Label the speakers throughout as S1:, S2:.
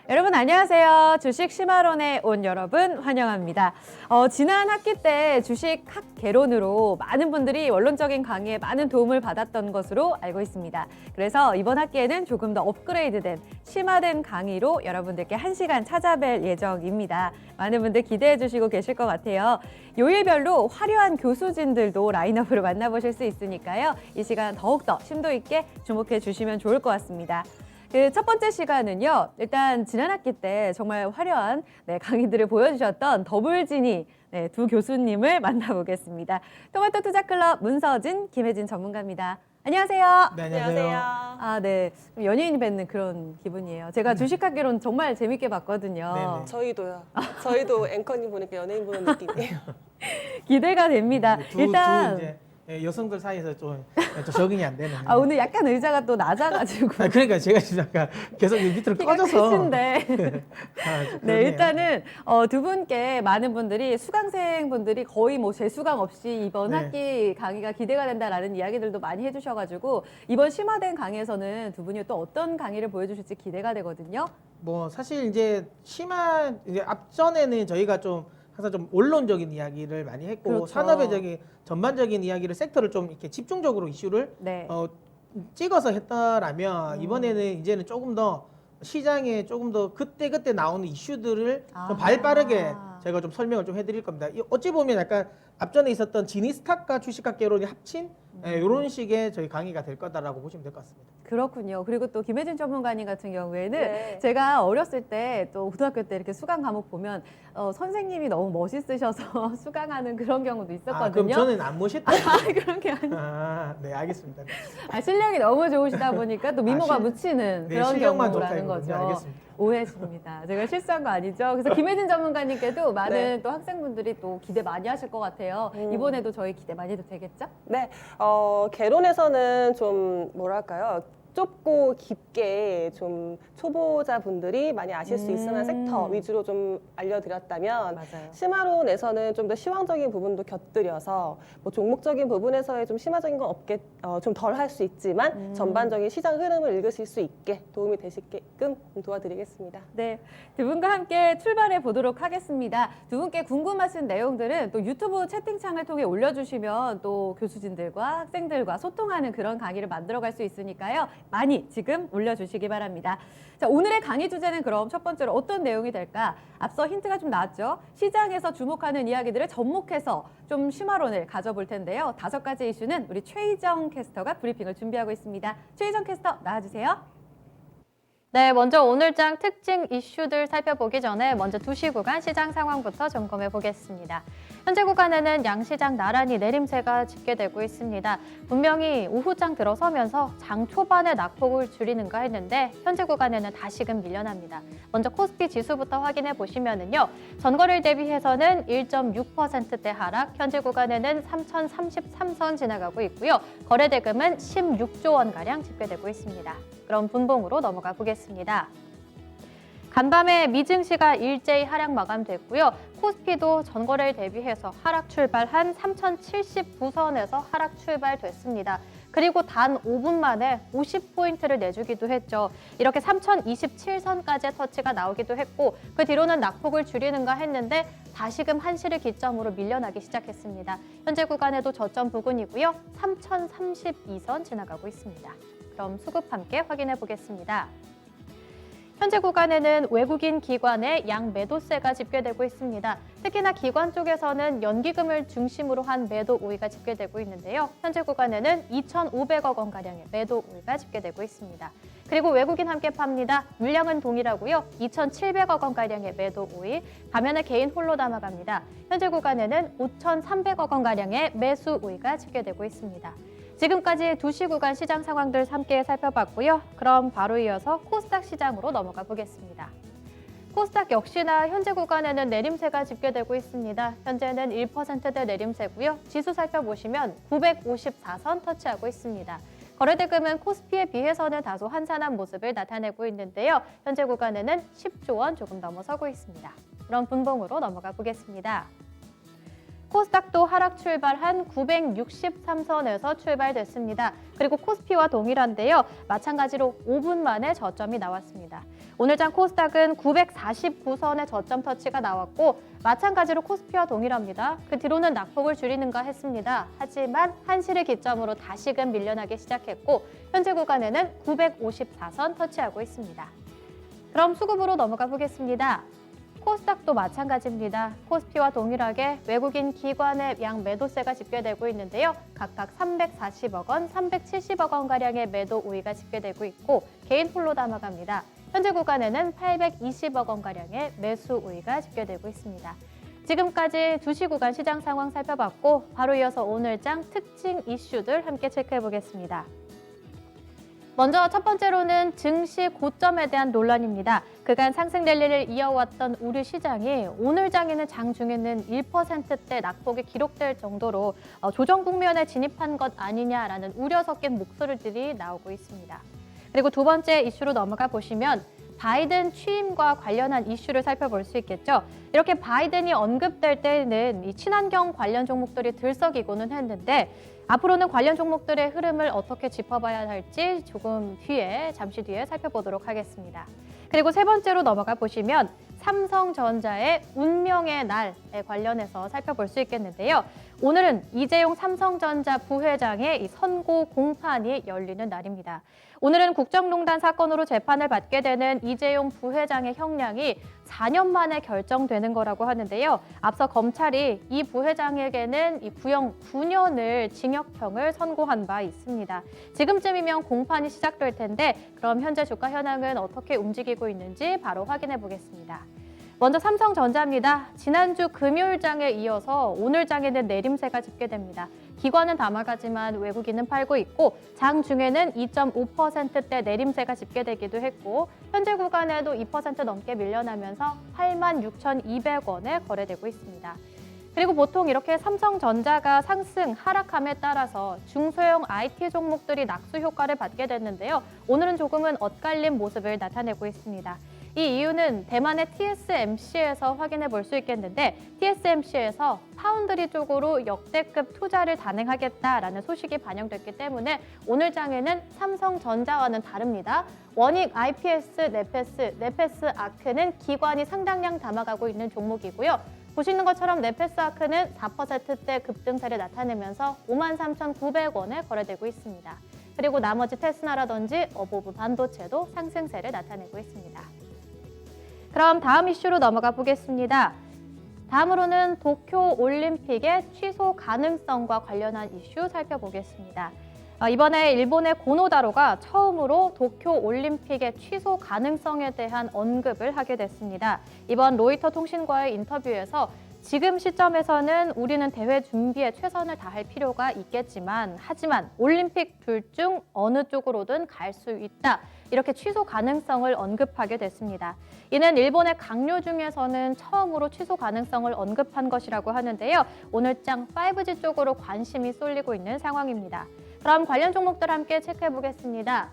S1: 여러분 안녕하세요. 주식 심화론에 온 여러분 환영합니다. 지난 학기 때 주식 학개론으로 많은 분들이 원론적인 강의에 많은 도움을 받았던 것으로 알고 있습니다. 그래서 이번 학기에는 조금 더 업그레이드된 심화된 강의로 여러분들께 1시간 찾아뵐 예정입니다. 많은 분들 기대해 주시고 계실 것 같아요. 요일별로 화려한 교수진들도 라인업으로 만나보실 수 있으니까요. 이 시간 더욱더 심도 있게 주목해 주시면 좋을 것 같습니다. 첫 번째 시간은요, 일단 지난 학기 때 정말 화려한 강의들을 보여주셨던 더블진이 두 교수님을 만나보겠습니다. 토마토 투자클럽 문서진, 김혜진 전문가입니다. 안녕하세요.
S2: 네, 안녕하세요.
S1: 아, 네. 연예인이 뵙는 그런 기분이에요. 제가 주식학개론 정말 재밌게 봤거든요.
S2: 네네.
S3: 저희도요. 저희도 앵커님 보니까 연예인 보는 느낌이에요.
S1: 기대가 됩니다. 일단
S2: 이제 여성들 사이에서 좀 적응이 안 되는.
S1: 오늘 약간 의자가 또 낮아가지고.
S2: 그러니까 제가 지금 약간 계속 밑으로
S1: 키가
S2: 꺼져서.
S1: 크신데.
S2: 좀
S1: 네,
S2: 그러네요.
S1: 일단은 두 분께 많은 분들이 수강생 분들이 거의 뭐 재수강 없이 이번
S2: 네.
S1: 학기 강의가 기대가 된다라는 이야기들도 많이 해주셔가지고 이번 심화된 강의에서는 두 분이 또 어떤 강의를 보여주실지 기대가 되거든요.
S2: 뭐 사실 이제 심화 이제 앞전에는 저희가 좀 항상 좀 원론적인 이야기를 많이 했고
S1: 그렇죠.
S2: 산업의 전반적인 이야기를 섹터를 좀 이렇게 집중적으로 이슈를
S1: 네.
S2: 찍어서 했다라면 이번에는 이제는 조금 더 시장에 조금 더 그때 나오는 이슈들을 좀 발빠르게 제가 좀 설명을 좀 해드릴 겁니다. 어찌 보면 약간 앞전에 있었던 지니스탁과 주식학개론이 합친 이런 식의 저희 강의가 될 거다라고 보시면 될 것 같습니다.
S1: 그렇군요. 그리고 또 김혜진 전문가님 같은 경우에는
S3: 네.
S1: 제가 어렸을 때 또 고등학교 때 이렇게 수강 과목 보면 선생님이 너무 멋있으셔서 수강하는 그런 경우도 있었거든요.
S2: 그럼 저는 안 모셨다.
S1: 그런 게 아니고.
S2: 네, 알겠습니다.
S1: 실력이 너무 좋으시다 보니까 또 미모가
S2: 실-
S1: 묻히는
S2: 네,
S1: 그런
S2: 실력만
S1: 경우라는
S2: 좋다
S1: 거죠.
S2: 이거군요. 알겠습니다.
S1: 오해했습니다. 제가 실수한 거 아니죠? 그래서 김혜진 전문가님께도 많은 또 학생분들이 또 기대 많이 하실 것 같아요. 이번에도 저희 기대 많이 해도 되겠죠?
S3: 네, 개론에서는 좀 뭐랄까요? 좁고 깊게 좀 초보자분들이 많이 아실 수 있을 만한 섹터 위주로 좀 알려드렸다면
S1: 맞아요.
S3: 심화론에서는 좀 더 시황적인 부분도 곁들여서 뭐 종목적인 부분에서의 좀 심화적인 건 없게 좀 덜 할 수 있지만 전반적인 시장 흐름을 읽으실 수 있게 도움이 되시게끔 도와드리겠습니다.
S1: 네, 두 분과 함께 출발해 보도록 하겠습니다. 두 분께 궁금하신 내용들은 또 유튜브 채팅창을 통해 올려주시면 또 교수진들과 학생들과 소통하는 그런 강의를 만들어갈 수 있으니까요. 많이 지금 올려주시기 바랍니다. 자, 오늘의 강의 주제는 그럼 첫 번째로 어떤 내용이 될까? 앞서 힌트가 좀 나왔죠? 시장에서 주목하는 이야기들을 접목해서 좀 심화론을 가져볼 텐데요. 5가지 이슈는 우리 최희정 캐스터가 브리핑을 준비하고 있습니다. 최희정 캐스터 나와주세요.
S4: 네, 먼저 오늘장 특징 이슈들 살펴보기 전에 먼저 2시 구간 시장 상황부터 점검해 보겠습니다. 현재 구간에는 양시장 나란히 내림세가 집계되고 있습니다. 분명히 오후장 들어서면서 장 초반에 낙폭을 줄이는가 했는데 현재 구간에는 다시금 밀려납니다. 먼저 코스피 지수부터 확인해 보시면은요. 전거래일 대비해서는 1.6%대 하락, 현재 구간에는 3,033선 지나가고 있고요. 거래대금은 16조 원가량 집계되고 있습니다. 그럼 분봉으로 넘어가 보겠습니다. 간밤에 미증시가 일제히 하락 마감됐고요. 코스피도 전거래일 대비해서 하락 출발한 3,079선에서 하락 출발됐습니다. 그리고 단 5분 만에 50포인트를 내주기도 했죠. 이렇게 3,027선까지의 터치가 나오기도 했고 그 뒤로는 낙폭을 줄이는가 했는데 다시금 한시를 기점으로 밀려나기 시작했습니다. 현재 구간에도 저점 부근이고요. 3,032선 지나가고 있습니다. 그럼 수급 함께 확인해 보겠습니다. 현재 구간에는 외국인 기관의 양매도세가 집계되고 있습니다. 특히나 기관 쪽에서는 연기금을 중심으로 한 매도 우위가 집계되고 있는데요. 현재 구간에는 2,500억 원가량의 매도 우위가 집계되고 있습니다. 그리고 외국인 함께 팝니다. 물량은 동일하고요. 2,700억 원가량의 매도 우위, 반면에 개인 홀로 담아갑니다. 현재 구간에는 5,300억 원가량의 매수 우위가 집계되고 있습니다. 지금까지 2시 구간 시장 상황들 함께 살펴봤고요. 그럼 바로 이어서 코스닥 시장으로 넘어가 보겠습니다. 코스닥 역시나 현재 구간에는 내림세가 집계되고 있습니다. 현재는 1%대 내림세고요. 지수 살펴보시면 954선 터치하고 있습니다. 거래대금은 코스피에 비해서는 다소 한산한 모습을 나타내고 있는데요. 현재 구간에는 10조 원 조금 넘어서고 있습니다. 그럼 분봉으로 넘어가 보겠습니다. 코스닥도 하락 출발한 963선에서 출발됐습니다. 그리고 코스피와 동일한데요. 마찬가지로 5분 만에 저점이 나왔습니다. 오늘 장 코스닥은 949선의 저점 터치가 나왔고 마찬가지로 코스피와 동일합니다. 그 뒤로는 낙폭을 줄이는가 했습니다. 하지만 한시를 기점으로 다시금 밀려나기 시작했고 현재 구간에는 954선 터치하고 있습니다. 그럼 수급으로 넘어가 보겠습니다. 코스닥도 마찬가지입니다. 코스피와 동일하게 외국인 기관의 양 매도세가 집계되고 있는데요. 각각 340억 원, 370억 원가량의 매도 우위가 집계되고 있고 개인 홀로 담아갑니다. 현재 구간에는 820억 원가량의 매수 우위가 집계되고 있습니다. 지금까지 2시 구간 시장 상황 살펴봤고 바로 이어서 오늘장 특징 이슈들 함께 체크해 보겠습니다. 먼저 첫 번째로는 증시 고점에 대한 논란입니다. 그간 상승 랠리를 이어왔던 우리 시장이 오늘 장에는 장중에는 1%대 낙폭이 기록될 정도로 조정 국면에 진입한 것 아니냐라는 우려 섞인 목소리들이 나오고 있습니다. 그리고 두 번째 이슈로 넘어가 보시면 바이든 취임과 관련한 이슈를 살펴볼 수 있겠죠. 이렇게 바이든이 언급될 때에는 이 친환경 관련 종목들이 들썩이고는 했는데 앞으로는 관련 종목들의 흐름을 어떻게 짚어봐야 할지 조금 잠시 뒤에 살펴보도록 하겠습니다. 그리고 세 번째로 넘어가 보시면 삼성전자의 운명의 날에 관련해서 살펴볼 수 있겠는데요. 오늘은 이재용 삼성전자 부회장의 이 선고 공판이 열리는 날입니다. 오늘은 국정농단 사건으로 재판을 받게 되는 이재용 부회장의 형량이 4년 만에 결정되는 거라고 하는데요. 앞서 검찰이 이 부회장에게는 이 구형 9년을 징역형을 선고한 바 있습니다. 지금쯤이면 공판이 시작될 텐데 그럼 현재 주가 현황은 어떻게 움직이고 있는지 바로 확인해 보겠습니다. 먼저 삼성전자입니다. 지난주 금요일장에 이어서 오늘장에는 내림세가 집계됩니다. 기관은 담아가지만 외국인은 팔고 있고 장 중에는 2.5%대 내림세가 집계되기도 했고 현재 구간에도 2% 넘게 밀려나면서 86,200원에 거래되고 있습니다. 그리고 보통 이렇게 삼성전자가 상승, 하락함에 따라서 중소형 IT 종목들이 낙수 효과를 받게 됐는데요. 오늘은 조금은 엇갈린 모습을 나타내고 있습니다. 이 이유는 대만의 TSMC에서 확인해 볼 수 있겠는데 TSMC에서 파운드리 쪽으로 역대급 투자를 단행하겠다라는 소식이 반영됐기 때문에 오늘 장에는 삼성전자와는 다릅니다. 원익 IPS, 네페스 아크는 기관이 상당량 담아가고 있는 종목이고요. 보시는 것처럼 네페스 아크는 4%대 급등세를 나타내면서 53,900원에 거래되고 있습니다. 그리고 나머지 테스나라든지 어보브 반도체도 상승세를 나타내고 있습니다. 그럼 다음 이슈로 넘어가 보겠습니다. 다음으로는 도쿄 올림픽의 취소 가능성과 관련한 이슈 살펴보겠습니다. 이번에 일본의 고노다로가 처음으로 도쿄 올림픽의 취소 가능성에 대한 언급을 하게 됐습니다. 이번 로이터 통신과의 인터뷰에서 지금 시점에서는 우리는 대회 준비에 최선을 다할 필요가 있겠지만 하지만 올림픽 둘 중 어느 쪽으로든 갈 수 있다. 이렇게 취소 가능성을 언급하게 됐습니다. 이는 일본의 강요 중에서는 처음으로 취소 가능성을 언급한 것이라고 하는데요. 오늘장 5G 쪽으로 관심이 쏠리고 있는 상황입니다. 그럼 관련 종목들 함께 체크해 보겠습니다.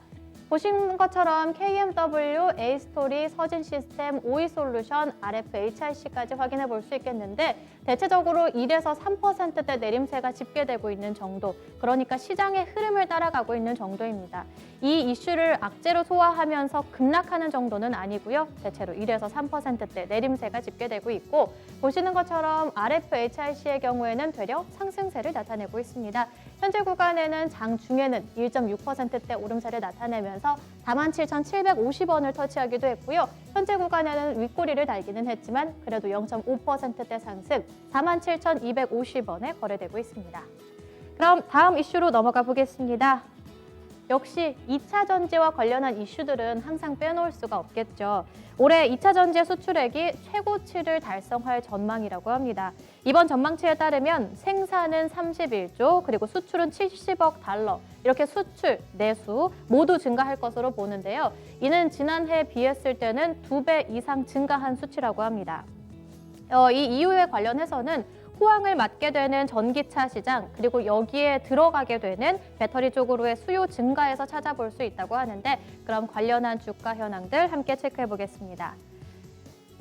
S4: 보신 것처럼 KMW, A스토리, 서진시스템, OE솔루션, RFHIC까지 확인해 볼 수 있겠는데 대체적으로 1에서 3%대 내림세가 집계되고 있는 정도, 그러니까 시장의 흐름을 따라가고 있는 정도입니다. 이 이슈를 악재로 소화하면서 급락하는 정도는 아니고요. 대체로 1에서 3%대 내림세가 집계되고 있고 보시는 것처럼 RFHIC의 경우에는 되려 상승세를 나타내고 있습니다. 현재 구간에는 장 중에는 1.6%대 오름세를 나타내면서 47,750원을 터치하기도 했고요. 현재 구간에는 윗꼬리를 달기는 했지만 그래도 0.5%대 상승 47,250원에 거래되고 있습니다. 그럼 다음 이슈로 넘어가 보겠습니다. 역시 2차 전지와 관련한 이슈들은 항상 빼놓을 수가 없겠죠. 올해 2차 전지 수출액이 최고치를 달성할 전망이라고 합니다. 이번 전망치에 따르면 생산은 31조, 그리고 수출은 70억 달러, 이렇게 수출, 내수 모두 증가할 것으로 보는데요. 이는 지난해에 비했을 때는 2배 이상 증가한 수치라고 합니다. 이 이유에 관련해서는 호황을 맞게 되는 전기차 시장, 그리고 여기에 들어가게 되는 배터리 쪽으로의 수요 증가에서 찾아볼 수 있다고 하는데 그럼 관련한 주가 현황들 함께 체크해 보겠습니다.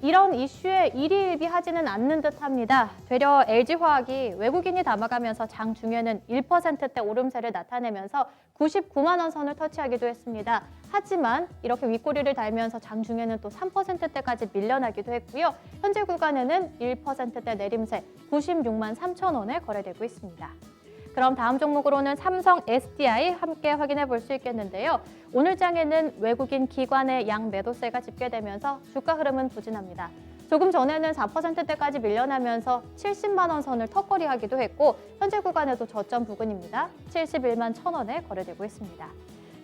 S4: 이런 이슈에 일희일비하지는 않는 듯합니다. 되려 LG화학이 외국인이 담아가면서 장 중에는 1%대 오름세를 나타내면서 99만 원 선을 터치하기도 했습니다. 하지만 이렇게 윗꼬리를 달면서 장중에는 또 3%대까지 밀려나기도 했고요. 현재 구간에는 1%대 내림세 96만 3천 원에 거래되고 있습니다. 그럼 다음 종목으로는 삼성 SDI 함께 확인해 볼 수 있겠는데요. 오늘 장에는 외국인 기관의 양 매도세가 집계되면서 주가 흐름은 부진합니다. 조금 전에는 4%대까지 밀려나면서 70만 원 선을 턱걸이하기도 했고 현재 구간에도 저점 부근입니다. 71만 1천 원에 거래되고 있습니다.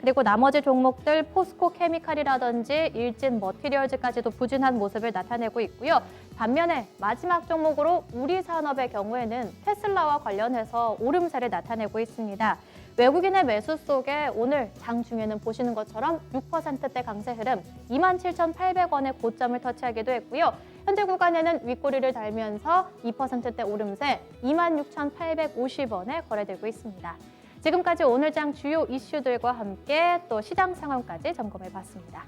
S4: 그리고 나머지 종목들 포스코 케미칼이라든지 일진 머티리얼즈까지도 부진한 모습을 나타내고 있고요. 반면에 마지막 종목으로 우리산업의 경우에는 테슬라와 관련해서 오름세를 나타내고 있습니다. 외국인의 매수 속에 오늘 장중에는 보시는 것처럼 6%대 강세 흐름 27,800원의 고점을 터치하기도 했고요. 현재 구간에는 윗꼬리를 달면서 2%대 오름세 26,850원에 거래되고 있습니다. 지금까지 오늘 장 주요 이슈들과 함께 또 시장 상황까지 점검해 봤습니다.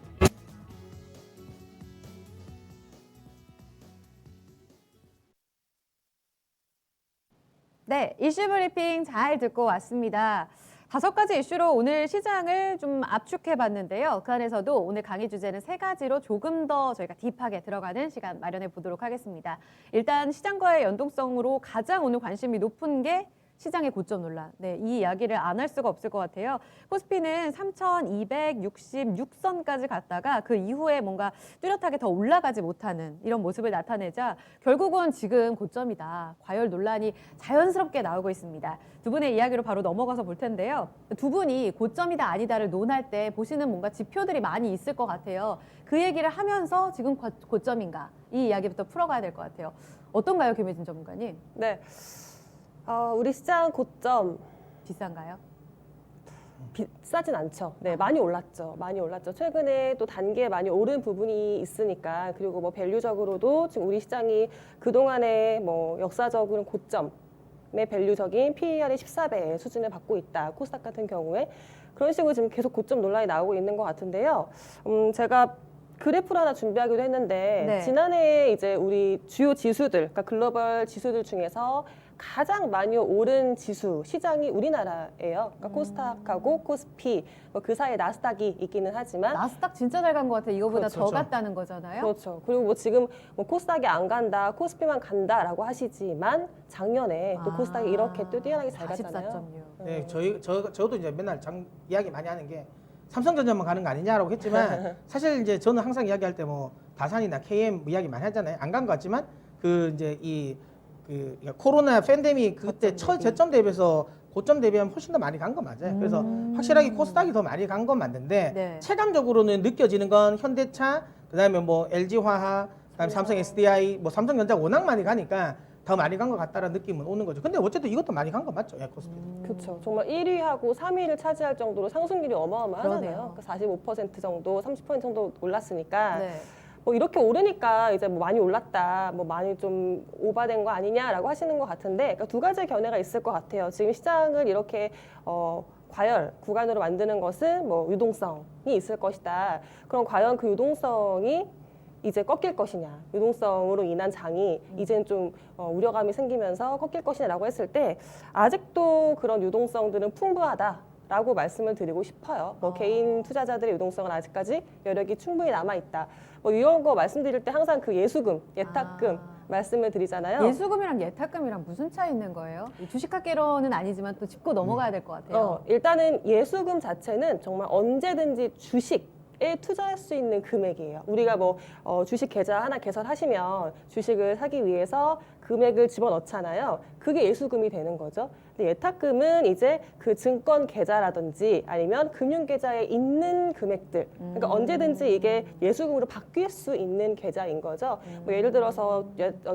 S1: 네, 이슈 브리핑 잘 듣고 왔습니다. 5가지 이슈로 오늘 시장을 좀 압축해 봤는데요. 그 안에서도 오늘 강의 주제는 3가지로 조금 더 저희가 딥하게 들어가는 시간 마련해 보도록 하겠습니다. 일단 시장과의 연동성으로 가장 오늘 관심이 높은 게 시장의 고점 논란. 네, 이 이야기를 안 할 수가 없을 것 같아요. 코스피는 3,266선까지 갔다가 그 이후에 뭔가 뚜렷하게 더 올라가지 못하는 이런 모습을 나타내자 결국은 지금 고점이다. 과열 논란이 자연스럽게 나오고 있습니다. 두 분의 이야기로 바로 넘어가서 볼 텐데요. 두 분이 고점이다 아니다를 논할 때 보시는 뭔가 지표들이 많이 있을 것 같아요. 그 얘기를 하면서 지금 고점인가 이 이야기부터 풀어가야 될 것 같아요. 어떤가요, 김혜진 전문가님?
S3: 네. 우리 시장 고점
S1: 비싼가요?
S3: 비싸진 않죠. 네, 많이 올랐죠. 많이 올랐죠. 최근에 또 단계 많이 오른 부분이 있으니까 그리고 뭐 밸류적으로도 지금 우리 시장이 그동안에 뭐 역사적으로 고점의 밸류적인 PER이 14배 수준을 받고 있다. 코스닥 같은 경우에 그런 식으로 지금 계속 고점 논란이 나오고 있는 것 같은데요. 제가 그래프를 하나 준비하기도 했는데
S1: 네.
S3: 지난해 이제 우리 주요 지수들, 그러니까 글로벌 지수들 중에서 가장 많이 오른 지수 시장이 우리나라예요. 그러니까 코스닥하고 코스피, 뭐 그 사이에 나스닥이 있기는 하지만
S1: 나스닥 진짜 잘 간 것 같아요. 이거보다
S2: 그렇죠.
S1: 더 갔다는 거잖아요.
S3: 그렇죠. 그리고 뭐 지금 뭐 코스닥이 안 간다, 코스피만 간다라고 하시지만 작년에 또 코스닥이 이렇게 또 뛰어나게 잘 갔잖아요.
S1: 44.6.
S2: 네, 저도 이제 맨날 이야기 많이 하는 게 삼성전자만 가는 거 아니냐라고 했지만 사실 이제 저는 항상 이야기할 때 뭐 다산이나 KM 이야기 많이 하잖아요. 안 간 것 같지만 그 이제 코로나 팬데믹 그때 첫 저점 대비해서 고점 대비하면 훨씬 더 많이 간 거 맞아요. 그래서 확실하게 코스닥이 더 많이 간 건 맞는데
S1: 네.
S2: 체감적으로는 느껴지는 건 현대차, 그다음에 뭐 LG화학, 그다음에 삼성 SDI, 뭐 삼성전자 워낙 많이 가니까 더 많이 간 것 같다라는 느낌은 오는 거죠. 근데 어쨌든 이것도 많이 간 거 맞죠? 예, 코스피.
S3: 그렇죠. 정말 1위하고 3위를 차지할 정도로 상승률이 어마어마하잖아요.
S1: 그러네요.
S3: 그러니까 45% 정도, 30% 정도 올랐으니까
S1: 네.
S3: 뭐 이렇게 오르니까 이제 뭐 많이 올랐다, 뭐 많이 좀 오바된 거 아니냐라고 하시는 것 같은데, 그러니까 두 가지 견해가 있을 것 같아요. 지금 시장을 이렇게 과열 구간으로 만드는 것은 뭐 유동성이 있을 것이다. 그럼 과연 그 유동성이 이제 꺾일 것이냐, 유동성으로 인한 장이 이제는 좀 우려감이 생기면서 꺾일 것이냐라고 했을 때 아직도 그런 유동성들은 풍부하다라고 말씀을 드리고 싶어요. 뭐 개인 투자자들의 유동성은 아직까지 여력이 충분히 남아 있다. 뭐 이런 거 말씀드릴 때 항상 그 예수금, 예탁금 말씀을 드리잖아요.
S1: 예수금이랑 예탁금이랑 무슨 차이 있는 거예요? 이 주식학개론은 아니지만 또 짚고 넘어가야 될 것 같아요.
S3: 일단은 예수금 자체는 정말 언제든지 주식에 투자할 수 있는 금액이에요. 우리가 뭐 주식 계좌 하나 개설하시면 주식을 사기 위해서 금액을 집어넣잖아요. 그게 예수금이 되는 거죠. 근데 예탁금은 이제 그 증권 계좌라든지 아니면 금융 계좌에 있는 금액들. 그러니까 언제든지 이게 예수금으로 바뀔 수 있는 계좌인 거죠. 뭐 예를 들어서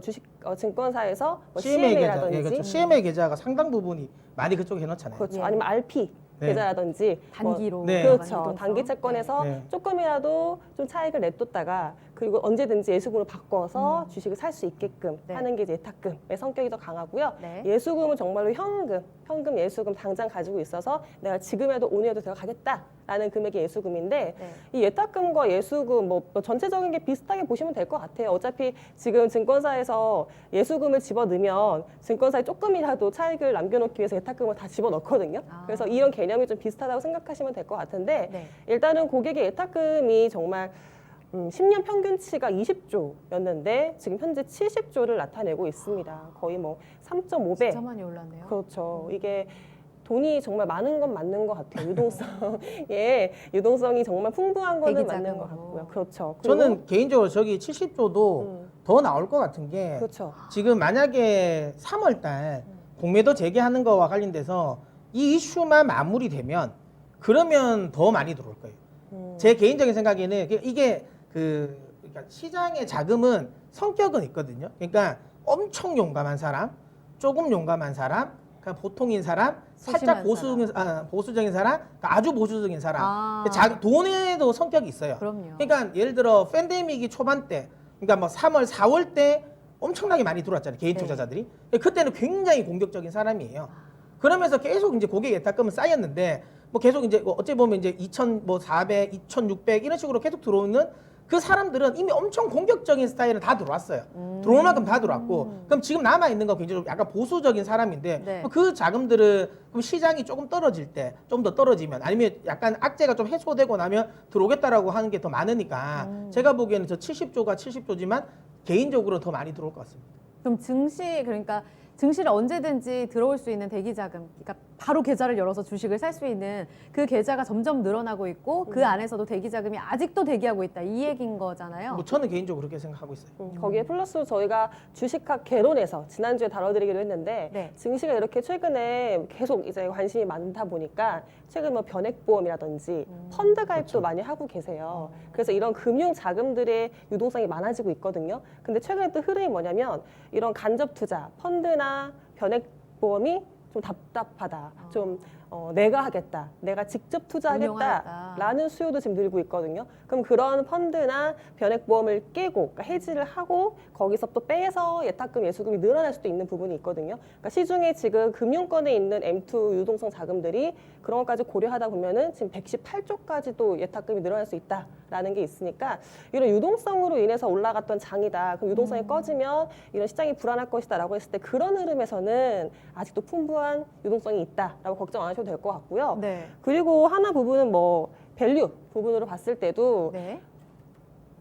S3: 주식 증권사에서 뭐
S2: CMA 계좌,
S3: CMA라든지
S2: 예, 그렇죠. CMA 계좌가 상당 부분이 많이 그쪽에 해놓잖아요.
S3: 그렇죠.
S1: 예.
S3: 아니면 RP
S2: 네.
S3: 계좌라든지
S1: 단기로.
S2: 네.
S3: 그렇죠.
S1: 이동성.
S3: 단기 채권에서
S2: 네.
S3: 조금이라도 좀 차익을 내뒀다가 그리고 언제든지 예수금으로 바꿔서 주식을 살 수 있게끔
S1: 네.
S3: 하는 게 이제 예탁금의 성격이 더 강하고요.
S1: 네.
S3: 예수금은 정말로 현금 예수금 당장 가지고 있어서 내가 지금에도 오늘에도 들어가겠다라는 금액의 예수금인데
S1: 네.
S3: 이 예탁금과 예수금 뭐 전체적인 게 비슷하게 보시면 될 것 같아요. 어차피 지금 증권사에서 예수금을 집어넣으면 증권사에 조금이라도 차익을 남겨놓기 위해서 예탁금을 다 집어넣거든요.
S1: 아.
S3: 그래서 이런 개념이 좀 비슷하다고 생각하시면 될 것 같은데
S1: 네.
S3: 일단은 고객의 예탁금이 정말 10년 평균치가 20조였는데 지금 현재 70조를 나타내고 있습니다. 거의 뭐 3.5배.
S1: 진짜 많이 올랐네요.
S3: 그렇죠. 이게 돈이 정말 많은 건 맞는 것 같아요. 유동성이 정말 풍부한 거는
S1: 대기
S3: 맞는
S1: 자금으로.
S3: 것 같고요. 그렇죠. 그리고
S2: 저는 개인적으로 저기 70조도 더 나올 것 같은 게
S3: 그렇죠.
S2: 지금 만약에 3월달 공매도 재개하는 거와 관련돼서 이 이슈만 마무리되면 그러면 더 많이 들어올 거예요. 제 개인적인 생각에는 이게 그러니까 시장의 자금은 성격은 있거든요. 그러니까 엄청 용감한 사람, 조금 용감한 사람, 그냥 보통인 사람, 살짝 보수적인 사람, 그러니까 아주 보수적인 사람.
S1: 아.
S2: 돈에도 성격이 있어요.
S1: 그럼요.
S2: 그러니까 예를 들어 팬데믹이 초반 때, 그러니까 뭐 3월, 4월 때 엄청나게 많이 들어왔잖아요. 개인
S1: 네.
S2: 투자자들이. 그때는 굉장히 공격적인 사람이에요. 그러면서 계속 이제 고객 예탁금은 쌓였는데 뭐 계속 이제 어찌 보면 이제 2,400, 2,600 이런 식으로 계속 들어오는 그 사람들은 이미 엄청 공격적인 스타일은 다 들어왔어요. 들어올 만큼 다 들어왔고, 그럼 지금 남아 있는 거 굉장히 좀 약간 보수적인 사람인데
S1: 네.
S2: 그 자금들은 그럼 시장이 조금 떨어질 때, 좀 더 떨어지면 아니면 약간 악재가 좀 해소되고 나면 들어오겠다라고 하는 게 더 많으니까 제가 보기에는 저 70조가 70조지만 개인적으로 더 많이 들어올 것 같습니다.
S1: 그럼 그러니까 증시를 언제든지 들어올 수 있는 대기 자금, 그러니까 바로 계좌를 열어서 주식을 살 수 있는 그 계좌가 점점 늘어나고 있고 그 안에서도 대기 자금이 아직도 대기하고 있다 이 얘기인 거잖아요.
S2: 뭐 저는 개인적으로 그렇게 생각하고 있어요.
S3: 거기에 플러스 저희가 주식학 개론에서 지난주에 다뤄드리기로 했는데
S1: 네.
S3: 증시가 이렇게 최근에 계속 이제 관심이 많다 보니까 최근 뭐 변액보험이라든지 펀드 가입도 많이 하고 계세요. 그래서 이런 금융 자금들의 유동성이 많아지고 있거든요. 근데 최근에 또 흐름이 뭐냐면 이런 간접 투자, 펀드나 변액보험이 좀 답답하다. 좀 내가 하겠다. 내가 직접
S1: 운용하겠다.
S3: 투자하겠다라는 수요도 지금 늘고 있거든요. 그럼 그런 펀드나 변액보험을 깨고 그러니까 해지를 하고 거기서 또 빼서 예탁금, 예수금이 늘어날 수도 있는 부분이 있거든요. 그러니까 시중에 지금 금융권에 있는 M2 유동성 자금들이 그런 것까지 고려하다 보면은 지금 118조까지도 예탁금이 늘어날 수 있다라는 게 있으니까 이런 유동성으로 인해서 올라갔던 장이다. 그럼 유동성이 꺼지면 이런 시장이 불안할 것이다라고 했을 때 그런 흐름에서는 아직도 풍부한 유동성이 있다라고 걱정 안 하셔도 될 것 같고요.
S1: 네.
S3: 그리고 하나 부분은 뭐 밸류 부분으로 봤을 때도
S1: 네.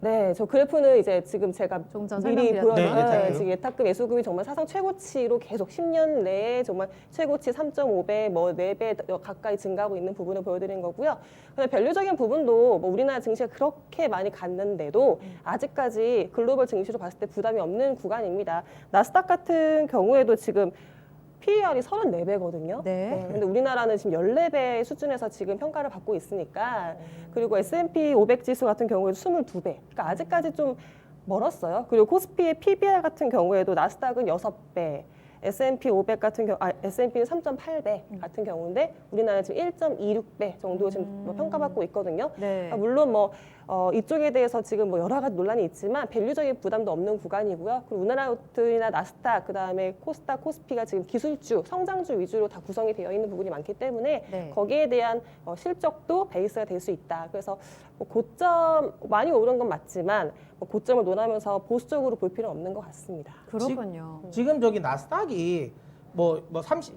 S3: 네, 저 그래프는 이제 지금 제가
S1: 조금 전
S3: 미리
S1: 설명드렸던
S3: 보여드린
S2: 네,
S3: 지금 예탁금, 예수금이 정말 사상 최고치로 계속 10년 내에 정말 최고치 3.5배, 뭐 4배 가까이 증가하고 있는 부분을 보여드린 거고요. 근데 밸류적인 부분도 뭐 우리나라 증시가 그렇게 많이 갔는데도 아직까지 글로벌 증시로 봤을 때 부담이 없는 구간입니다. 나스닥 같은 경우에도 지금 PER이 34배거든요.
S1: 네.
S3: 근데 우리나라는 지금 14배 수준에서 지금 평가를 받고 있으니까 그리고 S&P 500 지수 같은 경우에도 22배. 그러니까 아직까지 좀 멀었어요. 그리고 코스피의 PBR 같은 경우에도 나스닥은 6배. S&P 500 같은 경우, S&P는 3.8배 같은 경우인데 우리나라는 지금 1.26배 정도 지금 뭐 평가받고 있거든요.
S1: 네.
S3: 물론 뭐 이쪽에 대해서 지금 뭐 여러 가지 논란이 있지만 밸류적인 부담도 없는 구간이고요. 그리고 우리나라들이나 나스닥, 그다음에 코스닥, 코스피가 지금 기술주, 성장주 위주로 다 구성이 되어 있는 부분이 많기 때문에
S1: 네.
S3: 거기에 대한 실적도 베이스가 될 수 있다. 그래서 뭐 고점 많이 오른 건 맞지만 뭐 고점을 논하면서 보수적으로 볼 필요는 없는 것 같습니다.
S1: 그렇군요.
S2: 지금 저기 나스닥이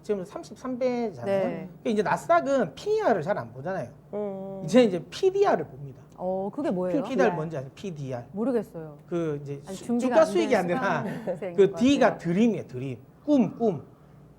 S2: 지금 33배잖아요.
S1: 네.
S2: 이제 나스닥은 PER을 잘 안 보잖아요. 이제 PDR을 봅니다.
S1: 그게 뭐예요?
S2: PDR 뭔지 아세요? PDR.
S1: 모르겠어요.
S2: 그 이제
S1: 아니, 준비가
S2: 주가
S1: 안
S2: 수익이
S1: 된
S2: 아니라
S1: 수강생인
S2: 그
S1: 것
S2: D가
S1: 같아요.
S2: 드림이에요. 드림. 꿈.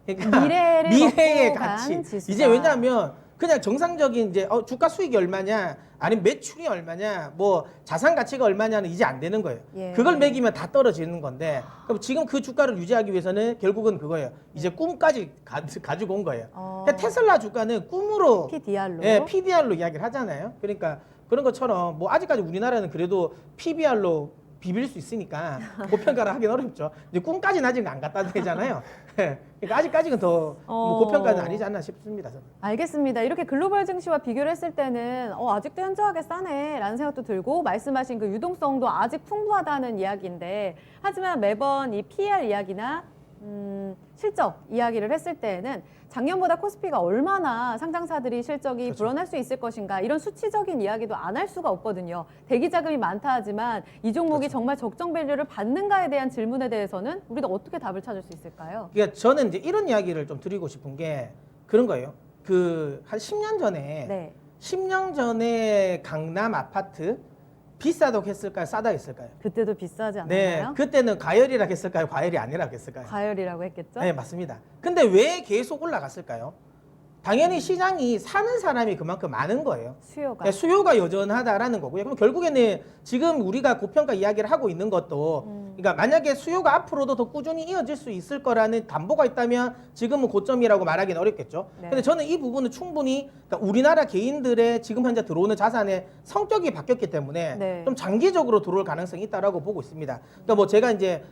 S2: 그러니까
S1: 미래를
S2: 미래의
S1: 먹고 간
S2: 가치.
S1: 지수다.
S2: 이제 왜냐하면 그냥 정상적인 이제 주가 수익이 얼마냐, 아니면 매출이 얼마냐, 뭐 자산 가치가 얼마냐는 이제 안 되는 거예요.
S1: 예.
S2: 그걸 매기면 다 떨어지는 건데, 그럼 지금 그 주가를 유지하기 위해서는 결국은 그거예요. 이제 꿈까지 가지고 온 거예요. 그러니까 테슬라 주가는 꿈으로
S1: PDR로.
S2: 예, PDR로 이야기를 하잖아요. 그러니까 그런 것처럼 뭐 아직까지 우리나라는 그래도 PBR로 비빌 수 있으니까 고평가를 하긴 어렵죠. 이제 꿈까지는 아직 안 갖다 대잖아요. 그러니까 아직까지는 더 고평가는 아니지 않나 싶습니다. 저는.
S1: 알겠습니다. 이렇게 글로벌 증시와 비교를 했을 때는 아직도 현저하게 싸네라는 생각도 들고 말씀하신 그 유동성도 아직 풍부하다는 이야기인데 하지만 매번 이 PER 이야기나 실적 이야기를 했을 때에는 작년보다 코스피가 얼마나 상장사들이 실적이
S2: 그렇죠.
S1: 불어날 수 있을 것인가 이런 수치적인 이야기도 안 할 수가 없거든요. 대기 자금이 많다 하지만 이 종목이
S2: 그렇죠.
S1: 정말 적정 밸류를 받는가에 대한 질문에 대해서는 우리가 어떻게 답을 찾을 수 있을까요?
S2: 그러니까 저는 이제 이런 이야기를 좀 드리고 싶은 게 그런 거예요. 그 한 10년 전에
S1: 네.
S2: 10년 전에 강남 아파트 비싸다고 했을까요? 싸다고 했을까요?
S1: 그때도 비싸지
S2: 네,
S1: 않았나요?
S2: 그때는 과열이라고 했을까요? 과열이 아니라고 했을까요?
S1: 과열이라고 했겠죠?
S2: 네, 맞습니다. 근데 왜 계속 올라갔을까요? 당연히 시장이 사는 사람이 그만큼 많은 거예요.
S1: 수요가.
S2: 네, 수요가 여전하다라는 거고요. 그럼 결국에는 지금 우리가 고평가 이야기를 하고 있는 것도 그러니까 만약에 수요가 앞으로도 더 꾸준히 이어질 수 있을 거라는 담보가 있다면 지금은 고점이라고 말하기는 어렵겠죠.
S1: 네.
S2: 근데 저는 이 부분은 충분히 그러니까 우리나라 개인들의 지금 현재 들어오는 자산의 성격이 바뀌었기 때문에
S1: 네.
S2: 좀 장기적으로 들어올 가능성이 있다라고 보고 있습니다. 그러니까 뭐 제가 이제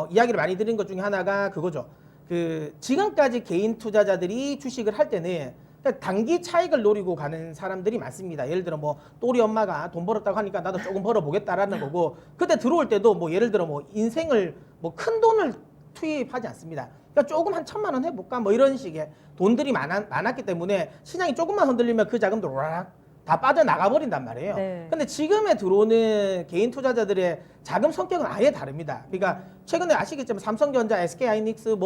S2: 이야기를 많이 드린 것 중에 하나가 그거죠. 그 지금까지 개인 투자자들이 주식을 할 때는 그냥 단기 차익을 노리고 가는 사람들이 많습니다. 예를 들어 뭐 또리 엄마가 돈 벌었다고 하니까 나도 조금 벌어보겠다라는 거고 그때 들어올 때도 뭐 예를 들어 뭐 인생을 뭐 큰 돈을 투입하지 않습니다. 그러니까 조금 한 1,000만 원 해볼까 뭐 이런 식의 돈들이 많았기 때문에 시장이 조금만 흔들리면 그 자금도 로라락 다 빠져나가 버린단 말이에요.
S1: 네.
S2: 근데 지금에 들어오는 개인 투자자들의 자금 성격은 아예 다릅니다. 그러니까 최근에 아시겠지만 삼성전자, SK하이닉스,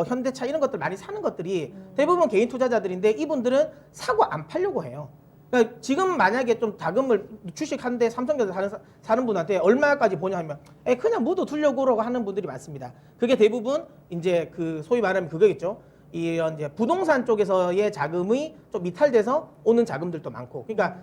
S2: 현대차 이런 것들 많이 사는 것들이 대부분 개인 투자자들인데 이분들은 사고 안 팔려고 해요. 그러니까 지금 만약에 좀 자금을 주식 한데 삼성전자 사는 분한테 얼마까지 보냐 하면 그냥 묻어두려고 하는 분들이 많습니다. 그게 대부분 이제 그 소위 말하면 그거겠죠. 이런 이제 부동산 쪽에서의 자금이 좀 이탈돼서 오는 자금들도 많고, 그러니까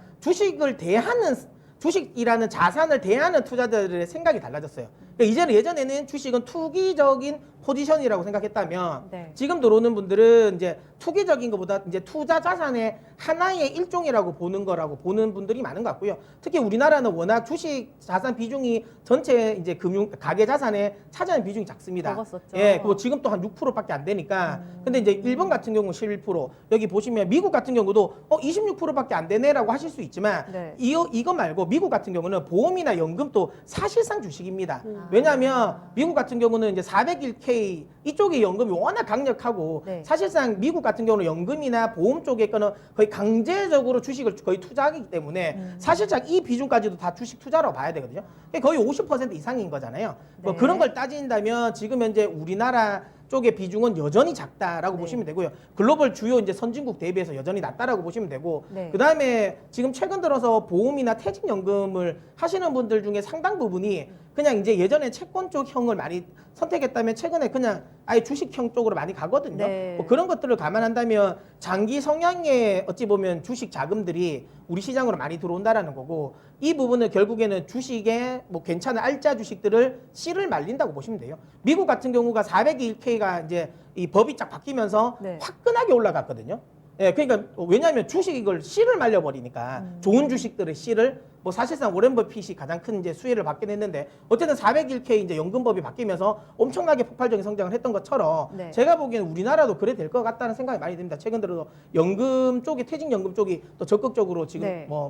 S2: 주식이라는 자산을 대하는 투자자들의 생각이 달라졌어요. 그러니까 이제는 예전에는 주식은 투기적인 포지션이라고 생각했다면
S1: 네.
S2: 지금 들어오는 분들은 이제 투기적인 것보다 이제 투자 자산의 하나의 일종이라고 보는 분들이 많은 것 같고요. 특히 우리나라는 워낙 주식 자산 비중이 전체 이제 가계 자산에 차지하는 비중이 작습니다.
S1: 적었었죠.
S2: 예, 그거 지금 또 한 6%밖에 안 되니까. 근데 이제 일본 같은 경우는 11%, 여기 보시면 미국 같은 경우도 26%밖에 안 되네라고 하실 수 있지만
S1: 네.
S2: 이거 말고 미국 같은 경우는 보험이나 연금도 사실상 주식입니다. 왜냐하면 미국 같은 경우는 이제 401k 이쪽의 연금이 워낙 강력하고
S1: 네.
S2: 사실상 미국 같은 경우는 연금이나 보험 쪽에 거는 거의 강제적으로 주식을 거의 투자하기 때문에 사실상 이 비중까지도 다 주식 투자라고 봐야 되거든요. 거의 50% 이상인 거잖아요. 뭐
S1: 네.
S2: 그런 걸 따진다면 지금 현재 우리나라 쪽의 비중은 여전히 작다라고
S1: 네.
S2: 보시면 되고요. 글로벌 주요 이제 선진국 대비해서 여전히 낮다라고 보시면 되고,
S1: 네.
S2: 그 다음에 지금 최근 들어서 보험이나 퇴직연금을 하시는 분들 중에 상당 부분이 그냥 이제 예전에 채권 쪽형을 많이 선택했다면 최근에 그냥 아예 주식형 쪽으로 많이 가거든요.
S1: 네.
S2: 뭐 그런 것들을 감안한다면 장기 성향의 어찌 보면 주식 자금들이 우리 시장으로 많이 들어온다라는 거고, 이 부분은 결국에는 주식에 뭐 괜찮은 알짜 주식들을 씨를 말린다고 보시면 돼요. 미국 같은 경우가 401k가 이제 이 법이 쫙 바뀌면서
S1: 네.
S2: 화끈하게 올라갔거든요. 예, 그러니까 왜냐하면 주식을 씨를 말려버리니까 좋은 주식들의 씨를 뭐 사실상 워렌 버핏이 가장 큰 이제 수혜를 받긴 했는데 어쨌든 401k 이제 연금법이 바뀌면서 엄청나게 폭발적인 성장을 했던 것처럼
S1: 네.
S2: 제가 보기에는 우리나라도 그래 될 것 같다는 생각이 많이 듭니다. 최근 들어서 연금 쪽이 퇴직연금 쪽이 또 적극적으로 지금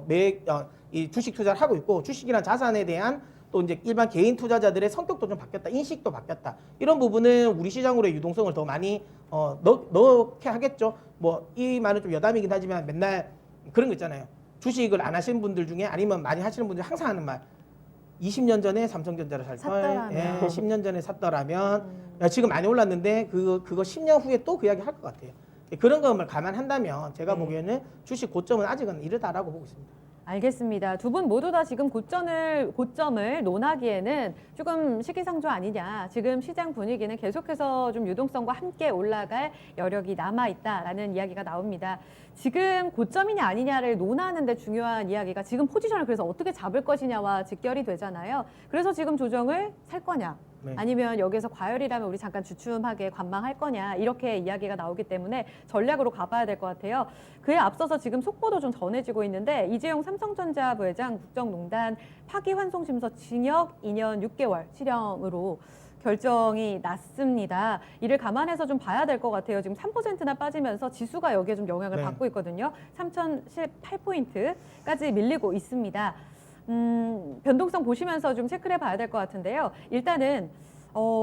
S1: 네.
S2: 이 주식 투자를 하고 있고 주식이란 자산에 대한 또 이제 일반 개인 투자자들의 성격도 좀 바뀌었다, 인식도 바뀌었다. 이런 부분은 우리 시장으로의 유동성을 더 많이 넣게 하겠죠. 뭐 이 말은 좀 여담이긴 하지만 맨날 그런 거 있잖아요. 주식을 안 하시는 분들 중에 아니면 많이 하시는 분들 항상 하는 말. 20년 전에 삼성전자를 살 걸,
S1: 샀더라면.
S2: 예, 10년 전에 샀더라면 야, 지금 많이 올랐는데 그거 10년 후에 또 그 이야기 할 것 같아요. 그런 것을 감안한다면 제가
S1: 네.
S2: 보기에는 주식 고점은 아직은 이르다라고 보고 있습니다.
S1: 알겠습니다. 두 분 모두 다 지금 고점을 논하기에는 조금 시기상조 아니냐. 지금 시장 분위기는 계속해서 좀 유동성과 함께 올라갈 여력이 남아있다라는 이야기가 나옵니다. 지금 고점이냐 아니냐를 논하는데 중요한 이야기가 지금 포지션을 그래서 어떻게 잡을 것이냐와 직결이 되잖아요. 그래서 지금 조정을 살 거냐
S2: 네.
S1: 아니면 여기서 과열이라면 우리 잠깐 주춤하게 관망할 거냐 이렇게 이야기가 나오기 때문에 전략으로 가봐야 될 것 같아요. 그에 앞서서 지금 속보도 좀 전해지고 있는데 이재용 삼성전자 부회장 국정농단 파기환송심서 징역 2년 6개월 실형으로 결정이 났습니다. 이를 감안해서 좀 봐야 될 것 같아요. 지금 3%나 빠지면서 지수가 여기에 좀 영향을
S2: 네.
S1: 받고 있거든요. 3,018포인트까지 밀리고 있습니다. 변동성 보시면서 좀 체크를 해봐야 될 것 같은데요. 일단은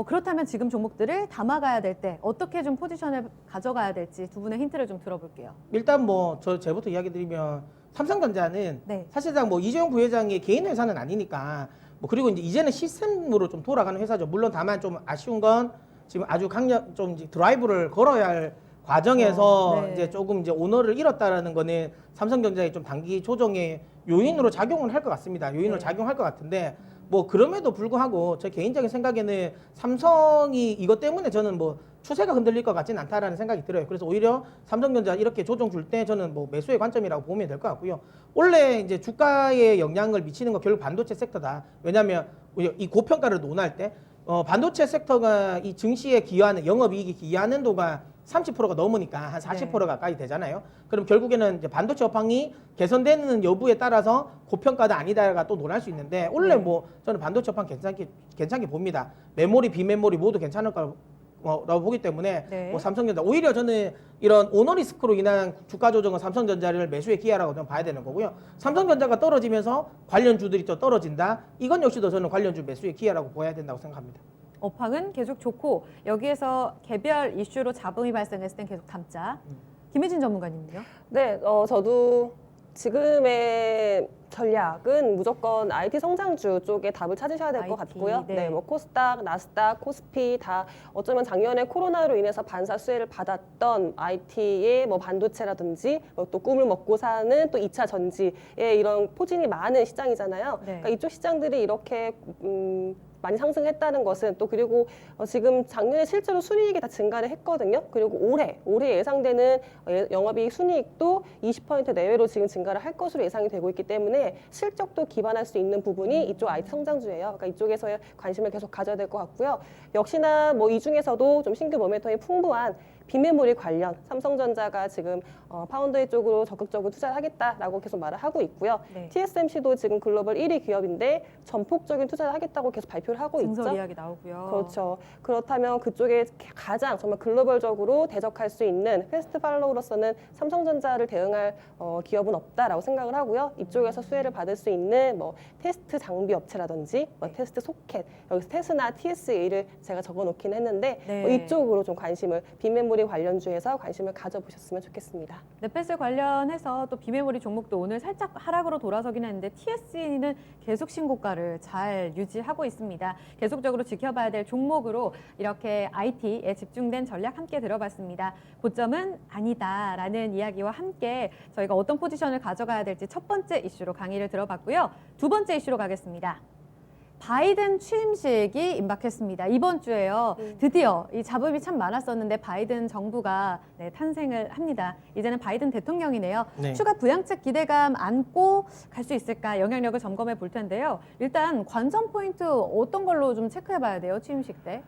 S1: 그렇다면 지금 종목들을 담아가야 될 때 어떻게 좀 포지션을 가져가야 될지 두 분의 힌트를 좀 들어볼게요.
S2: 일단 뭐 제부터 이야기 드리면 삼성전자는
S1: 네.
S2: 사실상 뭐 이재용 부회장의 개인 회사는 아니니까 뭐 그리고 이제는 시스템으로 좀 돌아가는 회사죠. 물론 다만 좀 아쉬운 건 지금 아주 좀 이제 드라이브를 걸어야 할 과정에서
S1: 네.
S2: 이제 조금 이제 오너를 잃었다라는 거는 삼성전자의 좀 단기 조정의 요인으로 작용을 할 것 같습니다. 요인으로
S1: 네.
S2: 작용할 것 같은데 뭐 그럼에도 불구하고 제 개인적인 생각에는 삼성이 이것 때문에 저는 뭐 추세가 흔들릴 것 같지는 않다라는 생각이 들어요. 그래서 오히려 삼성전자 이렇게 조정 줄 때 저는 뭐 매수의 관점이라고 보면 될 것 같고요. 원래 이제 주가에 영향을 미치는 거 결국 반도체 섹터다. 왜냐하면 이 고평가를 논할 때 반도체 섹터가 이 증시에 기여하는 영업이익이 기여하는 도가 30%가 넘으니까 한 40%
S1: 네.
S2: 가까이 되잖아요. 그럼 결국에는 이제 반도체 업황이 개선되는 여부에 따라서 고평가다 아니다가 또 논할 수 있는데 원래
S1: 네.
S2: 뭐 저는 반도체 업황 괜찮게 봅니다. 메모리, 비메모리 모두 괜찮을 거라고 보기 때문에
S1: 네.
S2: 뭐 삼성전자 오히려 저는 이런 오너리스크로 인한 주가 조정은 삼성전자를 매수의 기회라고 좀 봐야 되는 거고요. 삼성전자가 떨어지면서 관련주들이 또 떨어진다. 이건 역시도 저는 관련주 매수의 기회라고 봐야 된다고 생각합니다.
S1: 업황은 계속 좋고 여기에서 개별 이슈로 잡음이 발생했을 땐 계속 담자. 김혜진 전문가님은요?
S3: 네, 저도 지금의 전략은 무조건 IT 성장주 쪽에 답을 찾으셔야 될 것
S1: IT,
S3: 같고요.
S1: 네.
S3: 네, 뭐 코스닥, 나스닥, 코스피 다 어쩌면 작년에 코로나로 인해서 반사 수혜를 받았던 IT의 뭐 반도체라든지 또 꿈을 먹고 사는 또 2차 전지에 이런 포진이 많은 시장이잖아요.
S1: 네.
S3: 그러니까 이쪽 시장들이 이렇게 많이 상승했다는 것은 또 그리고 지금 작년에 실제로 순이익이 다 증가를 했거든요. 그리고 올해 예상되는 영업이익 순이익도 20% 내외로 지금 증가를 할 것으로 예상이 되고 있기 때문에 실적도 기반할 수 있는 부분이 이쪽 IT 성장주예요. 그러니까 이쪽에서의 관심을 계속 가져야 될 것 같고요. 역시나 뭐 이 중에서도 좀 신규 모멘텀이 풍부한 비메모리 관련 삼성전자가 지금 파운드웨이 쪽으로 적극적으로 투자를 하겠다라고 계속 말을 하고 있고요.
S1: 네.
S3: TSMC도 지금 글로벌 1위 기업인데 전폭적인 투자를 하겠다고 계속 발표를 하고
S1: 증설
S3: 있죠.
S1: 이야기 나오고요.
S3: 그렇죠. 그렇다면 그쪽에 가장 정말 글로벌적으로 대적할 수 있는 패스트 팔로우로서는 삼성전자를 대응할 기업은 없다라고 생각을 하고요. 이쪽에서 수혜를 받을 수 있는 뭐 테스트 장비 업체라든지 뭐 테스트 소켓, 여기서 테스나 TSA를 제가 적어놓긴 했는데
S1: 네.
S3: 뭐 이쪽으로 좀 관심을 비메모리 관련주에서 관심을 가져보셨으면 좋겠습니다.
S1: 넷패스 관련해서 또 비메모리 종목도 오늘 살짝 하락으로 돌아서긴 했는데 TS는 계속 신고가를 잘 유지하고 있습니다. 계속적으로 지켜봐야 될 종목으로 이렇게 IT에 집중된 전략 함께 들어봤습니다. 고점은 아니다라는 이야기와 함께 저희가 어떤 포지션을 가져가야 될지 첫 번째 이슈로 강의를 들어봤고요. 두 번째 이슈로 가겠습니다. 바이든 취임식이 임박했습니다. 이번 주에요. 드디어 이 잡음이 참 많았었는데 바이든 정부가 탄생을 합니다. 이제는 바이든 대통령이네요.
S2: 네.
S1: 추가 부양책 기대감 안고 갈 수 있을까 영향력을 점검해 볼 텐데요. 일단 관전 포인트 어떤 걸로 좀 체크해 봐야 돼요? 취임식 때?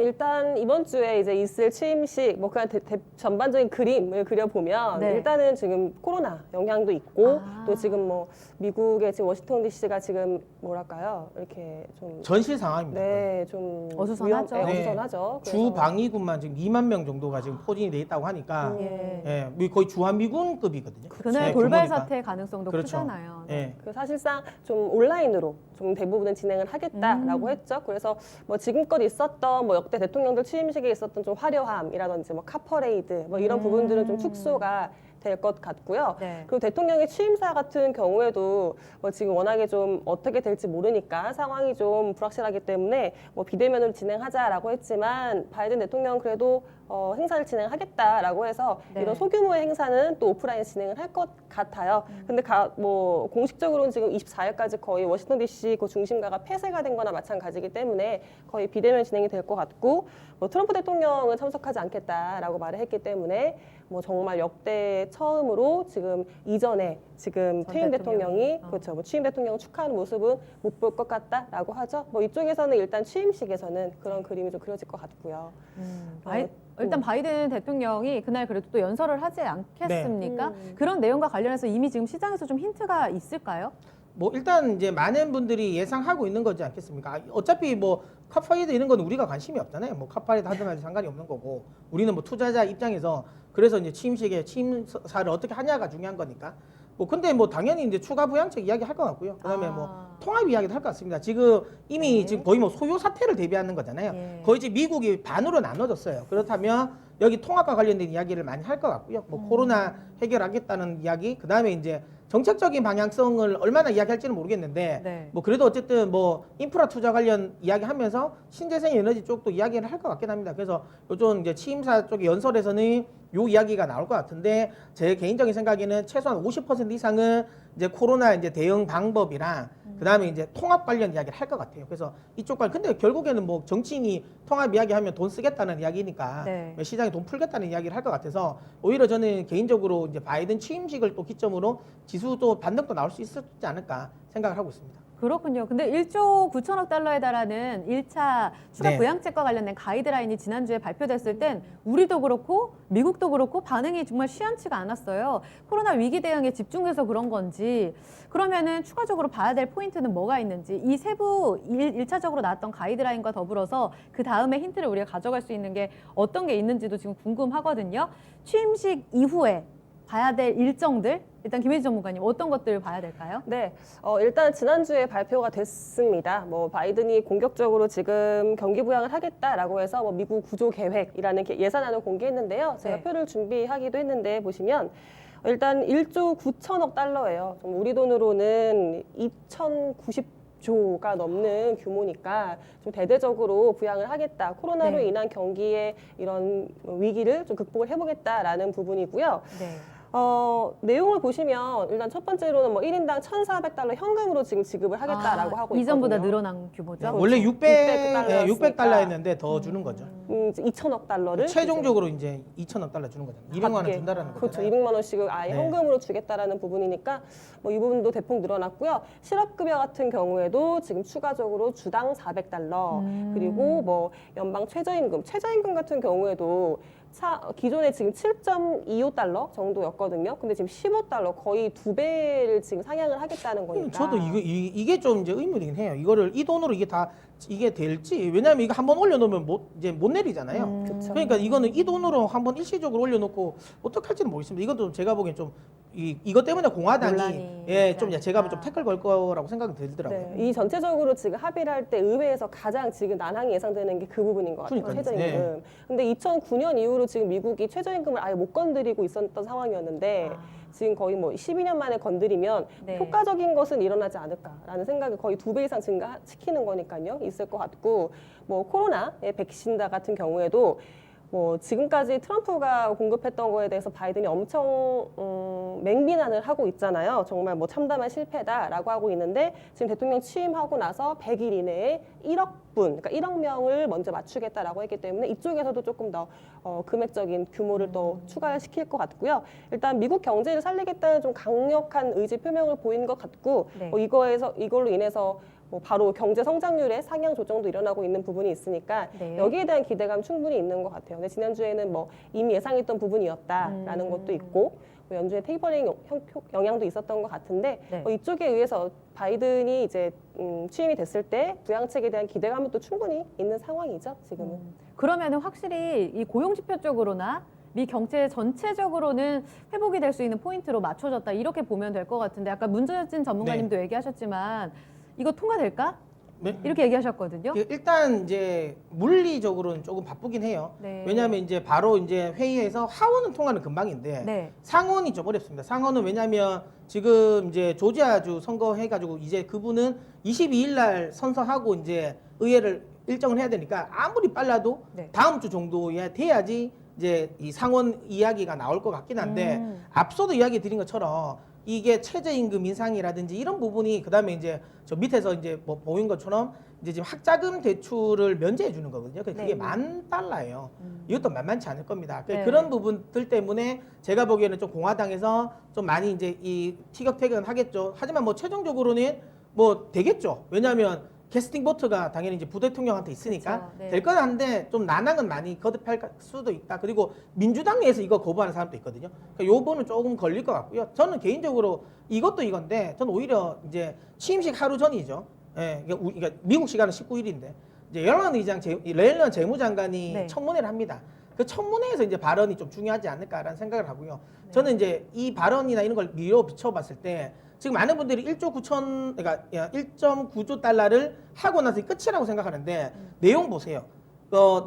S3: 일단 이번 주에 이제 있을 취임식 뭐 그냥 전반적인 그림을 그려보면
S1: 네.
S3: 일단은 지금 코로나 영향도 있고
S1: 아.
S3: 또 지금 뭐 미국의 지금 워싱턴 DC가 지금 뭐랄까요 이렇게 좀
S2: 전실 상황입니다.
S3: 네, 좀
S1: 어수선하죠.
S3: 네,
S2: 네.
S3: 어수선하죠.
S2: 주
S3: 그래서
S2: 방위군만 지금 2만 명 정도가 지금 포진이 돼 있다고 하니까
S1: 예.
S2: 예, 거의 주한미군급이거든요.
S1: 그날
S2: 네,
S1: 돌발
S2: 규모니까.
S1: 사태 가능성도
S2: 그렇죠.
S1: 크잖아요.
S2: 예.
S3: 그 사실상 좀 온라인으로 좀 대부분은 진행을 하겠다라고 했죠. 그래서 뭐 지금껏 있었던 뭐 역대 대통령들 취임식에 있었던 좀 화려함이라든지 뭐 카퍼레이드 뭐 이런 부분들은 좀 축소가 될 것 같고요.
S1: 네.
S3: 그리고 대통령의 취임사 같은 경우에도 뭐 지금 워낙에 좀 어떻게 될지 모르니까 상황이 좀 불확실하기 때문에 뭐 비대면으로 진행하자라고 했지만 바이든 대통령 그래도 행사를 진행하겠다라고 해서
S1: 네.
S3: 이런 소규모의 행사는 또 오프라인 진행을 할 것 같아요. 근데 뭐 공식적으로는 지금 24일까지 거의 워싱턴 DC 그 중심가가 폐쇄가 된 거나 마찬가지이기 때문에 거의 비대면 진행이 될 것 같고 뭐 트럼프 대통령은 참석하지 않겠다라고 말을 했기 때문에 뭐 정말 역대 처음으로 지금 이전에 지금
S1: 전
S3: 퇴임
S1: 대통령이.
S3: 대통령이 그렇죠. 뭐 취임 대통령 축하하는 모습은 못 볼 것 같다라고 하죠. 뭐 이쪽에서는 일단 취임식에서는 그런 그림이 좀 그려질 것 같고요.
S1: 일단 바이든 대통령이 그날 그래도 또 연설을 하지 않겠습니까? 그런 내용과 관련해서 이미 지금 시장에서 좀 힌트가 있을까요?
S2: 뭐 일단 이제 많은 분들이 예상하고 있는 거지 않겠습니까? 어차피 뭐 컵파이드 이런 건 우리가 관심이 없잖아요. 뭐 컵파이드 하든 말든 상관이 없는 거고 우리는 뭐 투자자 입장에서 그래서 이제 취임식에 취임사를 어떻게 하냐가 중요한 거니까. 뭐 근데 뭐 당연히 이제 추가 부양책 이야기 할 것 같고요. 그다음에 뭐 통합 이야기도 할 것 같습니다. 지금 이미 지금 거의 뭐 소요 사태를 대비하는 거잖아요.
S1: 예.
S2: 거의 지금 미국이 반으로 나눠졌어요. 그렇다면 여기 통합과 관련된 이야기를 많이 할 것 같고요. 뭐 코로나 해결하겠다는 이야기, 그다음에 이제 정책적인 방향성을 얼마나 이야기할지는 모르겠는데
S1: 네.
S2: 뭐 그래도 어쨌든 뭐 인프라 투자 관련 이야기하면서 신재생 에너지 쪽도 이야기를 할 것 같긴 합니다. 그래서 요즘 이제 취임사 쪽의 연설에서는 요 이야기가 나올 것 같은데 제 개인적인 생각에는 최소한 50% 이상은 이제 코로나 이제 대응 방법이랑 그다음에 이제 통합 관련 이야기를 할 것 같아요. 그래서 이쪽 관 근데 결국에는 뭐 정치인이 통합 이야기하면 돈 쓰겠다는 이야기니까
S1: 네.
S2: 시장에 돈 풀겠다는 이야기를 할 것 같아서 오히려 저는 개인적으로 이제 바이든 취임식을 또 기점으로 지수도 반등도 나올 수 있었지 않을까 생각을 하고 있습니다.
S1: 그렇군요. 근데 1조 9천억 달러에 달하는 1차 추가
S2: 네.
S1: 부양책과 관련된 가이드라인이 지난주에 발표됐을 땐 우리도 그렇고 미국도 그렇고 반응이 정말 시원치가 않았어요. 코로나 위기 대응에 집중해서 그런 건지 그러면은 추가적으로 봐야 될 포인트는 뭐가 있는지 이 세부 1차적으로 나왔던 가이드라인과 더불어서 그 다음에 힌트를 우리가 가져갈 수 있는 게 어떤 게 있는지도 지금 궁금하거든요. 취임식 이후에 봐야 될 일정들 일단 김혜지 전문가님 어떤 것들을 봐야 될까요?
S3: 네, 일단 지난주에 발표가 됐습니다. 뭐 바이든이 공격적으로 지금 경기 부양을 하겠다라고 해서 뭐 미국 구조 계획이라는 예산안을 공개했는데요. 제가
S1: 네.
S3: 표를 준비하기도 했는데 보시면 일단 1조 9천억 달러예요. 좀 우리 돈으로는 2,090조가 넘는 규모니까 좀 대대적으로 부양을 하겠다. 코로나로
S1: 네.
S3: 인한 경기의 이런 위기를 좀 극복을 해보겠다라는 부분이고요.
S1: 네.
S3: 내용을 보시면 일단 첫 번째로는 뭐 1인당 1,400달러 현금으로 지금 지급을 하겠다라고 하고 있거든요.
S1: 이전보다 늘어난 규모죠.
S3: 네.
S2: 원래
S3: 600
S2: 600달러 했는데 더 주는 거죠.
S3: 이제 2천억 달러를
S2: 최종적으로 이제 2천억 달러 주는 거잖아요. 200만 원 준다라는 거죠.
S3: 그렇죠. 200만 원씩을 아예
S2: 네.
S3: 현금으로 주겠다라는 부분이니까 뭐 이 부분도 대폭 늘어났고요. 실업급여 같은 경우에도 지금 추가적으로 주당 400달러 그리고 뭐 연방 최저임금 같은 경우에도 기존에 지금 7.25달러 정도였거든요. 근데 지금 15달러 거의 2배를 지금 상향을 하겠다는 거니까.
S2: 저도 이게 좀 이제 의문이긴 해요. 이거를 이 돈으로 이게 될지. 왜냐하면 이거 한번 올려놓으면 못 내리잖아요.
S3: 그쵸.
S2: 그러니까 이거는 이 돈으로 한번 일시적으로 올려놓고 어떡할지는 모르겠습니다. 이것도 제가 보기엔 좀 이것 때문에 공화당이
S1: 논란이
S2: 좀
S1: 있지
S2: 제가
S1: 않을까.
S2: 좀 태클 걸 거라고 생각이 들더라고요.
S3: 네, 이 전체적으로 지금 합의를 할 때 의회에서 가장 지금 난항이 예상되는 게 그 부분인 것 같아요.
S2: 그러니까요.
S3: 최저임금. 근데 2009년 이후로 지금 미국이 최저임금을 아예 못 건드리고 있었던 상황이었는데 지금 거의 뭐 12년 만에 건드리면
S1: 네.
S3: 효과적인 것은 일어나지 않을까라는 생각을 거의 2배 이상 증가시키는 거니까요. 있을 것 같고 뭐 코로나의 백신다 같은 경우에도 뭐 지금까지 트럼프가 공급했던 거에 대해서 바이든이 엄청 맹비난을 하고 있잖아요. 정말 뭐 참담한 실패다라고 하고 있는데 지금 대통령 취임하고 나서 100일 이내에 1억 분, 그러니까 1억 명을 먼저 맞추겠다라고 했기 때문에 이쪽에서도 조금 더 금액적인 규모를 더 추가시킬 것 같고요. 일단 미국 경제를 살리겠다는 좀 강력한 의지 표명을 보이는 것 같고
S1: 네.
S3: 이걸로 인해서 뭐 바로 경제 성장률의 상향 조정도 일어나고 있는 부분이 있으니까
S1: 네.
S3: 여기에 대한 기대감 충분히 있는 것 같아요. 근데 지난주에는 뭐 이미 예상했던 부분이었다라는 것도 있고 뭐 연준의 테이퍼링 영향도 있었던 것 같은데
S1: 네.
S3: 이쪽에 의해서 바이든이 이제 취임이 됐을 때 부양책에 대한 기대감은 또 충분히 있는 상황이죠. 지금은.
S1: 그러면은 확실히 이 고용 지표 쪽으로나 미 경제 전체적으로는 회복이 될 수 있는 포인트로 맞춰졌다 이렇게 보면 될 것 같은데 아까 문재진 전문가님도 얘기하셨지만 이거 통과될까?
S2: 네.
S1: 이렇게 얘기하셨거든요.
S2: 일단 이제 물리적으로는 조금 바쁘긴 해요.
S1: 네.
S2: 왜냐하면 이제 바로 이제 회의에서 하원은 통과는 금방인데
S1: 네.
S2: 상원이 좀 어렵습니다. 상원은 왜냐하면 지금 이제 조지아주 선거해가지고 이제 그분은 22일 날 선서하고 이제 의회를 일정을 해야 되니까 아무리 빨라도
S1: 네.
S2: 다음 주 정도에 돼야지 이제 이 상원 이야기가 나올 것 같긴 한데 앞서도 이야기 드린 것처럼 이게 최저임금 인상이라든지 이런 부분이 그다음에 이제 저 밑에서 이제 뭐 보인 것처럼 이제 지금 학자금 대출을 면제해 주는 거거든요. 그게
S1: 네.
S2: $10,000,000예요. 이것도 만만치 않을 겁니다.
S1: 네.
S2: 그런 부분들 때문에 제가 보기에는 좀 공화당에서 좀 많이 이제 이 티격태격은 하겠죠. 하지만 뭐 최종적으로는 뭐 되겠죠. 왜냐하면 캐스팅 보트가 당연히 이제 부대통령한테 있으니까
S1: 그렇죠. 네.
S2: 될 건 한데 좀 난항은 많이 거듭할 수도 있다. 그리고 민주당 내에서 이거 거부하는 사람도 있거든요. 그러니까 요번은 조금 걸릴 것 같고요. 저는 개인적으로 이것도 이건데 저는 오히려 이제 취임식 하루 전이죠. 예, 그러니까 미국 시간은 19일인데 이제 옐런 재무장관이
S1: 네.
S2: 청문회를 합니다. 그 청문회에서 이제 발언이 좀 중요하지 않을까라는 생각을 하고요. 저는 이제 이 발언이나 이런 걸 미로 비춰봤을 때 지금 많은 분들이 1.9조 달러를 하고 나서 끝이라고 생각하는데 내용 보세요.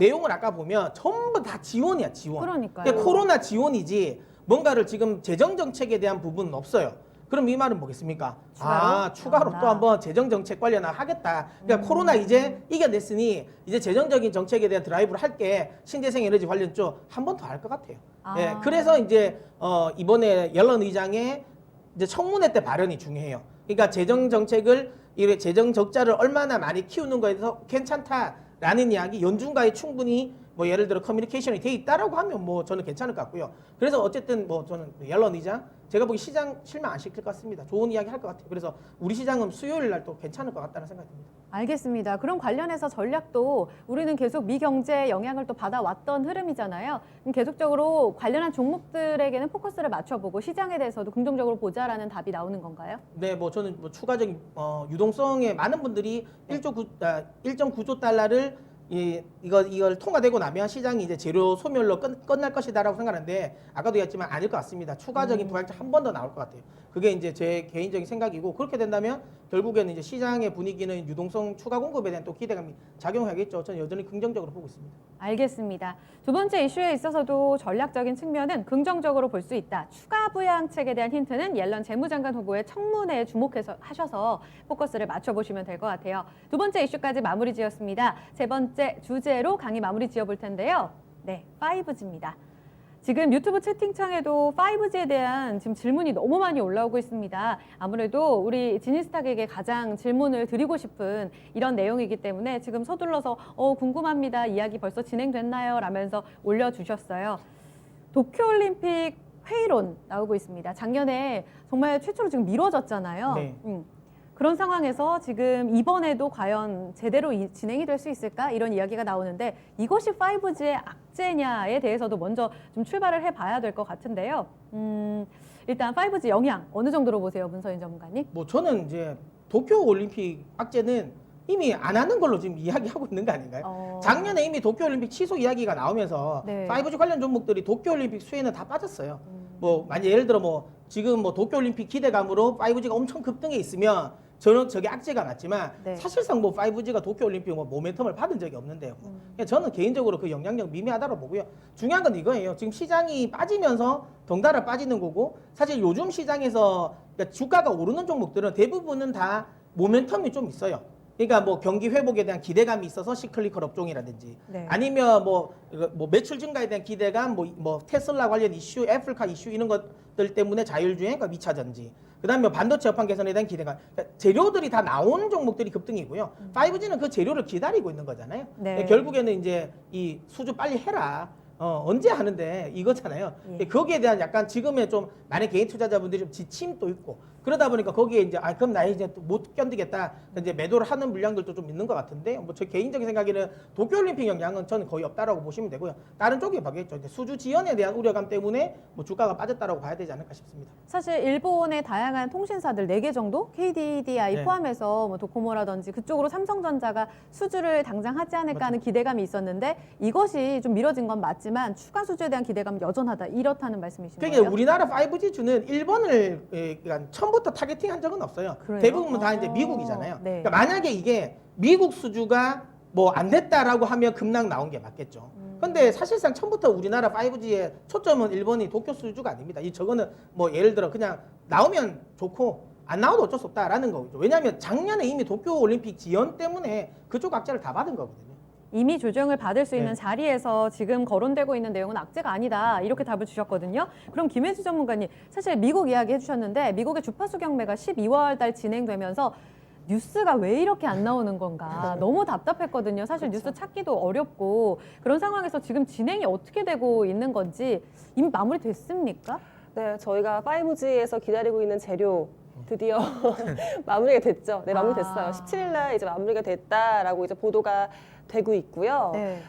S2: 내용을 아까 보면 전부 다 지원이야, 지원.
S1: 그러니까요.
S2: 그러니까 코로나 지원이지 뭔가를 지금 재정 정책에 대한 부분은 없어요. 그럼 이 말은 뭐겠습니까? 추가로 또 한번 재정 정책 관련을 하겠다. 그러니까 코로나 이제 이겨냈으니 이제 재정적인 정책에 대한 드라이브를 할게. 신재생 에너지 관련 쪽 한 번 더 할 것 같아요. 예, 그래서 이제 이번에 옐런 의장의 이제 청문회 때 발언이 중요해요. 그러니까 재정 정책을 이 재정 적자를 얼마나 많이 키우는 거에 대해서 괜찮다라는 이야기 연준과의 충분히 뭐 예를 들어 커뮤니케이션이 돼 있다라고 하면 뭐 저는 괜찮을 것 같고요. 그래서 어쨌든 뭐 저는 옐런 의장 제가 보기 시장 실망 안 시킬 것 같습니다. 좋은 이야기 할 것 같아요. 그래서 우리 시장은 수요일 날 또 괜찮을 것 같다는 생각이 듭니다.
S1: 알겠습니다. 그럼 관련해서 전략도 우리는 계속 미경제 영향을 또 받아왔던 흐름이잖아요. 계속적으로 관련한 종목들에게는 포커스를 맞춰보고 시장에 대해서도 긍정적으로 보자라는 답이 나오는 건가요?
S2: 네, 뭐 저는 뭐 추가적인 유동성에 많은 분들이 1.9조 달러를 이걸 통과되고 나면 시장이 이제 재료 소멸로 끝날 것이다라고 생각하는데 아까도 얘기했지만 아닐 것 같습니다. 추가적인 부활자 한 번 더 나올 것 같아요. 그게 이제 제 개인적인 생각이고 그렇게 된다면 결국에는 이제 시장의 분위기는 유동성 추가 공급에 대한 또 기대감이 작용하겠죠. 저는 여전히 긍정적으로 보고 있습니다.
S1: 알겠습니다. 두 번째 이슈에 있어서도 전략적인 측면은 긍정적으로 볼 수 있다. 추가 부양책에 대한 힌트는 옐런 재무장관 후보의 청문회에 주목해서 하셔서 포커스를 맞춰보시면 될 것 같아요. 두 번째 이슈까지 마무리 지었습니다. 세 번째 주제로 강의 마무리 지어볼 텐데요. 네, 5G입니다. 지금 유튜브 채팅창에도 5G에 대한 지금 질문이 너무 많이 올라오고 있습니다. 아무래도 우리 지니스탁에게 가장 질문을 드리고 싶은 이런 내용이기 때문에 지금 서둘러서 궁금합니다. 이야기 벌써 진행됐나요? 라면서 올려주셨어요. 도쿄올림픽 회의론 나오고 있습니다. 작년에 정말 최초로 지금 미뤄졌잖아요.
S2: 네.
S1: 그런 상황에서 지금 이번에도 과연 제대로 진행이 될 수 있을까? 이런 이야기가 나오는데 이것이 5G의 악재냐에 대해서도 먼저 좀 출발을 해봐야 될 것 같은데요. 일단 5G 영향 어느 정도로 보세요, 문서인 전문가님?
S2: 뭐 저는 이제 도쿄올림픽 악재는 이미 안 하는 걸로 지금 이야기하고 있는 거 아닌가요? 작년에 이미 도쿄올림픽 취소 이야기가 나오면서
S1: 네.
S2: 5G 관련 종목들이 도쿄올림픽 수혜는 다 빠졌어요. 뭐 만약 예를 들어 뭐 지금 뭐 도쿄올림픽 기대감으로 5G가 엄청 급등해 있으면 저는 저게 악재가 맞지만
S1: 네.
S2: 사실상 뭐 5G가 도쿄올림픽 뭐 모멘텀을 받은 적이 없는데요. 그냥 저는 개인적으로 그 영향력 미미하다고 보고요. 중요한 건 이거예요. 지금 시장이 빠지면서 덩달아 빠지는 거고 사실 요즘 시장에서 그러니까 주가가 오르는 종목들은 대부분은 다 모멘텀이 좀 있어요. 그러니까 뭐 경기 회복에 대한 기대감이 있어서 시클리컬 업종이라든지
S1: 네.
S2: 아니면 뭐 매출 증가에 대한 기대감, 뭐 테슬라 관련 이슈, 애플카 이슈 이런 것들 때문에 자율주행, 그러니까 2차 전지. 그다음에 뭐 반도체 업황 개선에 대한 기대감. 그러니까 재료들이 다 나온 종목들이 급등이고요. 5G는 그 재료를 기다리고 있는 거잖아요.
S1: 네.
S2: 결국에는 이제 이 수주 빨리 해라. 언제 하는데 이거잖아요.
S1: 예.
S2: 거기에 대한 약간 지금의 좀 많은 개인 투자자분들이 좀 지침도 있고 그러다 보니까 거기에 이제 그럼 나 이제 못 견디겠다. 이제 매도를 하는 물량들도 좀 있는 것 같은데 뭐 제 개인적인 생각에는 도쿄올림픽 영향은 저는 거의 없다라고 보시면 되고요. 다른 쪽이 봐겠죠. 이제 수주 지연에 대한 우려감 때문에 뭐 주가가 빠졌다라고 봐야 되지 않을까 싶습니다.
S1: 사실 일본의 다양한 통신사들 4개 정도 KDDI
S2: 네.
S1: 포함해서 뭐 도코모라든지 그쪽으로 삼성전자가 수주를 당장 하지 않을까 하는 기대감이 있었는데 이것이 좀 미뤄진 건 맞지만 추가 수주에 대한 기대감은 여전하다. 이렇다는 말씀이신
S2: 그러니까
S1: 거예요?
S2: 우리나라 5G 주는 일본을 그러니까 처음부터 타겟팅한 적은 없어요.
S1: 그래요?
S2: 대부분 다 이제 미국이잖아요.
S1: 네.
S2: 그러니까 만약에 이게 미국 수주가 뭐 안 됐다라고 하면 급락 나온 게 맞겠죠. 근데 사실상 처음부터 우리나라 5G의 초점은 일본이 도쿄 수주가 아닙니다. 저거는 뭐 예를 들어 그냥 나오면 좋고 안 나와도 어쩔 수 없다라는 거죠. 왜냐하면 작년에 이미 도쿄 올림픽 지연 때문에 그쪽 악재를 다 받은 거거든요.
S1: 이미 조정을 받을 수 있는
S2: 네.
S1: 자리에서 지금 거론되고 있는 내용은 악재가 아니다. 이렇게 답을 주셨거든요. 그럼 김혜수 전문가님, 사실 미국 이야기 해주셨는데 미국의 주파수 경매가 12월 달 진행되면서 뉴스가 왜 이렇게 안 나오는 건가 너무 답답했거든요. 사실 뉴스 찾기도 어렵고 그런 상황에서 지금 진행이 어떻게 되고 있는 건지 이미 마무리됐습니까?
S3: 네, 저희가 5G에서 기다리고 있는 재료 드디어 마무리가 됐죠. 네, 마무리됐어요.
S1: 아.
S3: 17일 날 이제 마무리가 됐다라고 이제 보도가 되고 있고요.
S1: 네.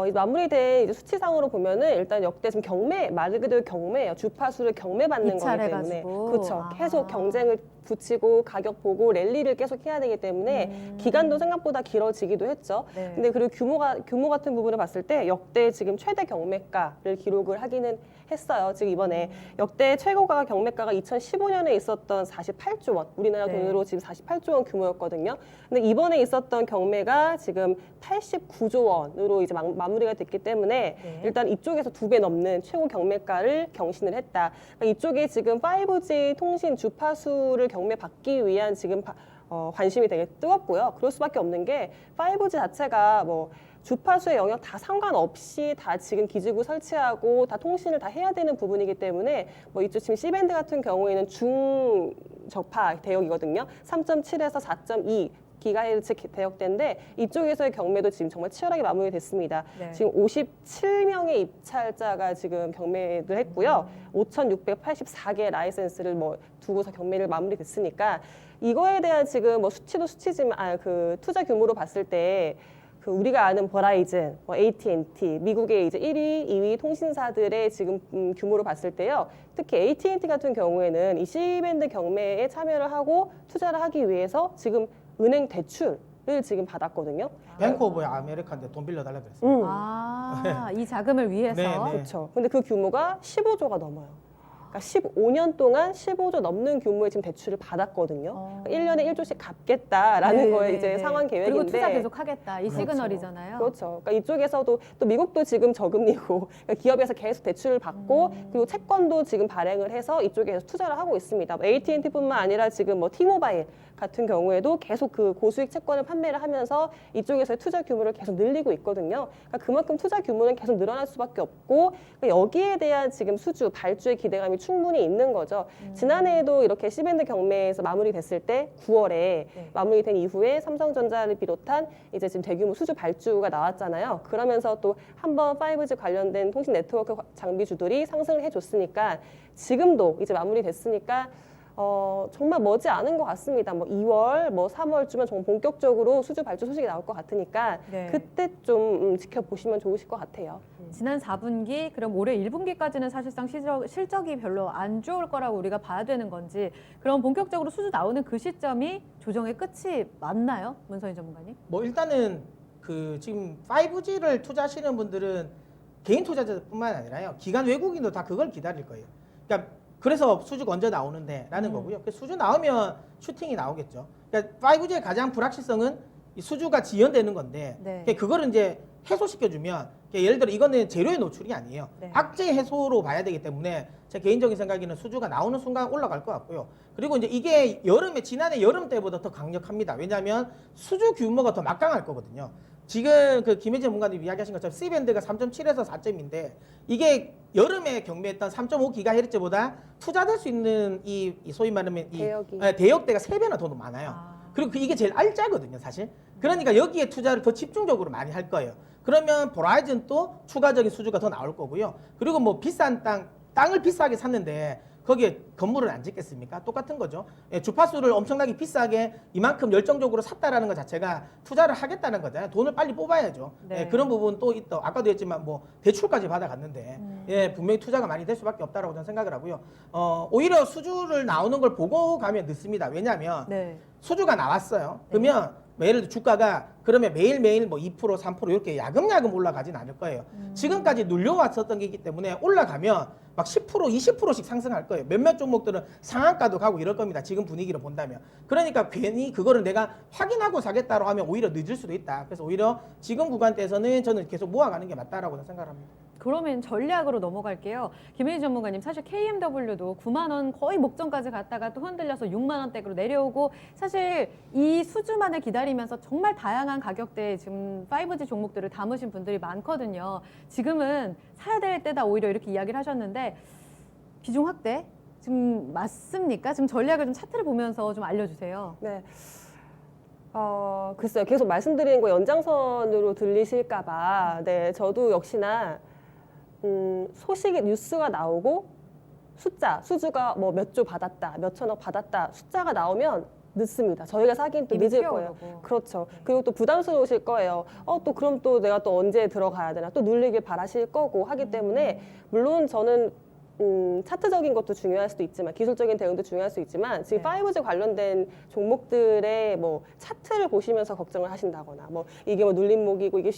S3: 이 마무리된 이제 수치상으로 보면은 일단 역대 지금 경매, 말 그대로 경매예요. 주파수를 경매받는 거기 때문에.
S1: 입찰해가지고.
S3: 그렇죠.
S1: 아.
S3: 계속 경쟁을 붙이고 가격 보고 랠리를 계속 해야 되기 때문에 기간도 생각보다 길어지기도 했죠.
S1: 네.
S3: 근데 그리고 규모 같은 부분을 봤을 때 역대 지금 최대 경매가를 기록을 하기는 했어요. 지금 이번에 역대 최고가 경매가가 2015년에 있었던 48조 원, 우리나라
S1: 네.
S3: 돈으로 지금 48조 원 규모였거든요. 근데 이번에 있었던 경매가 지금 89조 원으로 이제 마무리가 됐기 때문에
S1: 네.
S3: 일단 이쪽에서 2배 넘는 최고 경매가를 경신을 했다. 그러니까 이쪽에 지금 5G 통신 주파수를 경매받기 위한 지금 관심이 되게 뜨겁고요. 그럴 수밖에 없는 게 5G 자체가 뭐 주파수의 영역 다 상관없이 다 지금 기지국 설치하고 다 통신을 다 해야 되는 부분이기 때문에 뭐 이쪽 지금 C밴드 같은 경우에는 중저파 대역이거든요. 3.7에서 4.2 기가헤르츠 대역대인데 이쪽에서의 경매도 지금 정말 치열하게 마무리됐습니다.
S1: 네.
S3: 지금 57명의 입찰자가 지금 경매를 했고요. 5,684개의 라이센스를 뭐 두고서 경매를 마무리됐으니까 이거에 대한 지금 뭐 수치도 수치지만 그 투자 규모로 봤을 때 그 우리가 아는 버라이즌, 뭐 AT&T, 미국의 이제 1위, 2위 통신사들의 지금 규모로 봤을 때요. 특히 AT&T 같은 경우에는 이 C밴드 경매에 참여를 하고 투자를 하기 위해서 지금 은행 대출을 지금 받았거든요.
S2: 뱅크 오브 아메리카인데 돈 빌려달라 그랬어요.
S1: 아, 이 자금을 위해서.
S2: 네, 네.
S3: 그렇죠. 근데 그 규모가 15조가 넘어요. 그러니까 15년 동안 15조 넘는 규모의 지금 대출을 받았거든요. 1년에 1조씩 갚겠다라는
S1: 네,
S3: 거에
S1: 네,
S3: 이제
S1: 네.
S3: 상환 계획인데.
S1: 그리고 투자 계속 하겠다. 이
S3: 그렇죠.
S1: 시그널이잖아요.
S3: 그렇죠. 그러니까 이쪽에서도 또 미국도 지금 저금리고 그러니까 기업에서 계속 대출을 받고 그리고 채권도 지금 발행을 해서 이쪽에서 투자를 하고 있습니다. 뭐 AT&T뿐만 아니라 지금 뭐 T모바일 같은 경우에도 계속 그 고수익 채권을 판매를 하면서 이쪽에서의 투자 규모를 계속 늘리고 있거든요. 그러니까 그만큼 투자 규모는 계속 늘어날 수밖에 없고 그러니까 여기에 대한 지금 수주, 발주의 기대감이 충분히 있는 거죠. 지난해에도 이렇게 C밴드 경매에서 마무리됐을 때 9월에 마무리된 이후에 삼성전자를 비롯한 이제 지금 대규모 수주 발주가 나왔잖아요. 그러면서 또 한번 5G 관련된 통신 네트워크 장비주들이 상승을 해줬으니까 지금도 이제 마무리됐으니까 정말 머지 않은 것 같습니다. 뭐 2월, 뭐 3월쯤은 정말 본격적으로 수주 발주 소식이 나올 것 같으니까
S1: 네.
S3: 그때 좀 지켜보시면 좋으실 것 같아요.
S1: 지난 4분기, 그럼 올해 1분기까지는 사실상 실적이 별로 안 좋을 거라고 우리가 봐야 되는 건지, 그럼 본격적으로 수주 나오는 그 시점이 조정의 끝이 맞나요? 문선희 전문가님?
S2: 뭐 일단은 그 지금 5G를 투자하시는 분들은 개인 투자자뿐만 아니라요. 기관 외국인도 다 그걸 기다릴 거예요. 그러니까 그래서 수주가 언제 나오는데라는 거고요. 그 수주 나오면 슈팅이 나오겠죠. 그러니까 5G의 가장 불확실성은 이 수주가 지연되는 건데
S1: 네.
S2: 그거를 이제 해소시켜주면 예를 들어 이거는 재료의 노출이 아니에요.
S1: 네.
S2: 악재 해소로 봐야 되기 때문에 제 개인적인 생각에는 수주가 나오는 순간 올라갈 것 같고요. 그리고 이제 이게 지난해 여름 때보다 더 강력합니다. 왜냐하면 수주 규모가 더 막강할 거거든요. 지금 그 김혜재 전문가님 이야기하신 것처럼 C밴드가 3.7에서 4점인데 이게 여름에 경매했던 3.5GHz보다 투자될 수 있는 이 소위 말하면 이
S3: 대역이.
S2: 대역대가 3배나 더 많아요. 그리고 이게 제일 알짜거든요, 사실. 그러니까 여기에 투자를 더 집중적으로 많이 할 거예요. 그러면 버라이즌 또 추가적인 수주가 더 나올 거고요. 그리고 뭐 비싼 땅을 비싸게 샀는데 거기에 건물을 안 짓겠습니까? 똑같은 거죠. 주파수를 엄청나게 비싸게 이만큼 열정적으로 샀다라는 것 자체가 투자를 하겠다는 거잖아요. 돈을 빨리 뽑아야죠.
S1: 네.
S2: 그런 부분 또 있다. 아까도 했지만 뭐 대출까지 받아갔는데 분명히 투자가 많이 될 수밖에 없다라고 저는 생각을 하고요. 오히려 수주를 나오는 걸 보고 가면 늦습니다. 왜냐하면
S1: 네.
S2: 수주가 나왔어요. 그러면 예를 들어 주가가 그러면 매일매일 뭐 2%, 3% 이렇게 야금야금 올라가진 않을 거예요. 지금까지 눌려왔었던 게 있기 때문에 올라가면 막 10%, 20%씩 상승할 거예요. 몇몇 종목들은 상한가도 가고 이럴 겁니다. 지금 분위기로 본다면. 그러니까 괜히 그거를 내가 확인하고 사겠다고 하면 오히려 늦을 수도 있다. 그래서 오히려 지금 구간대에서는 저는 계속 모아가는 게 맞다라고 생각합니다.
S1: 그러면 전략으로 넘어갈게요. 김혜희 전문가님, 사실 KMW도 9만 원 거의 목전까지 갔다가 또 흔들려서 6만 원대로 내려오고 사실 이 수주만을 기다리면서 정말 다양한 가격대에 지금 5G 종목들을 담으신 분들이 많거든요. 지금은 사야 될 때다 오히려 이렇게 이야기를 하셨는데 비중 확대 지금 맞습니까? 지금 전략을 좀 차트를 보면서 좀 알려주세요.
S3: 네. 글쎄요. 계속 말씀드리는 거 연장선으로 들리실까봐. 네, 저도 역시나 소식이 뉴스가 나오고 수주가 뭐 몇 조 받았다, 몇 천억 받았다 숫자가 나오면 늦습니다. 저희가 사기는 또
S1: 이미
S3: 늦을
S1: 뛰어오르고.
S3: 거예요. 그렇죠. 그리고 또 부담스러우실 거예요. 또 그럼 또 내가 또 언제 들어가야 되나 또 눌리길 바라실 거고 하기 때문에 물론 저는 차트적인 것도 중요할 수도 있지만 기술적인 대응도 중요할 수 있지만 지금
S1: 네.
S3: 5G 관련된 종목들의 뭐 차트를 보시면서 걱정을 하신다거나 뭐 이게 뭐 눌림목이고 이게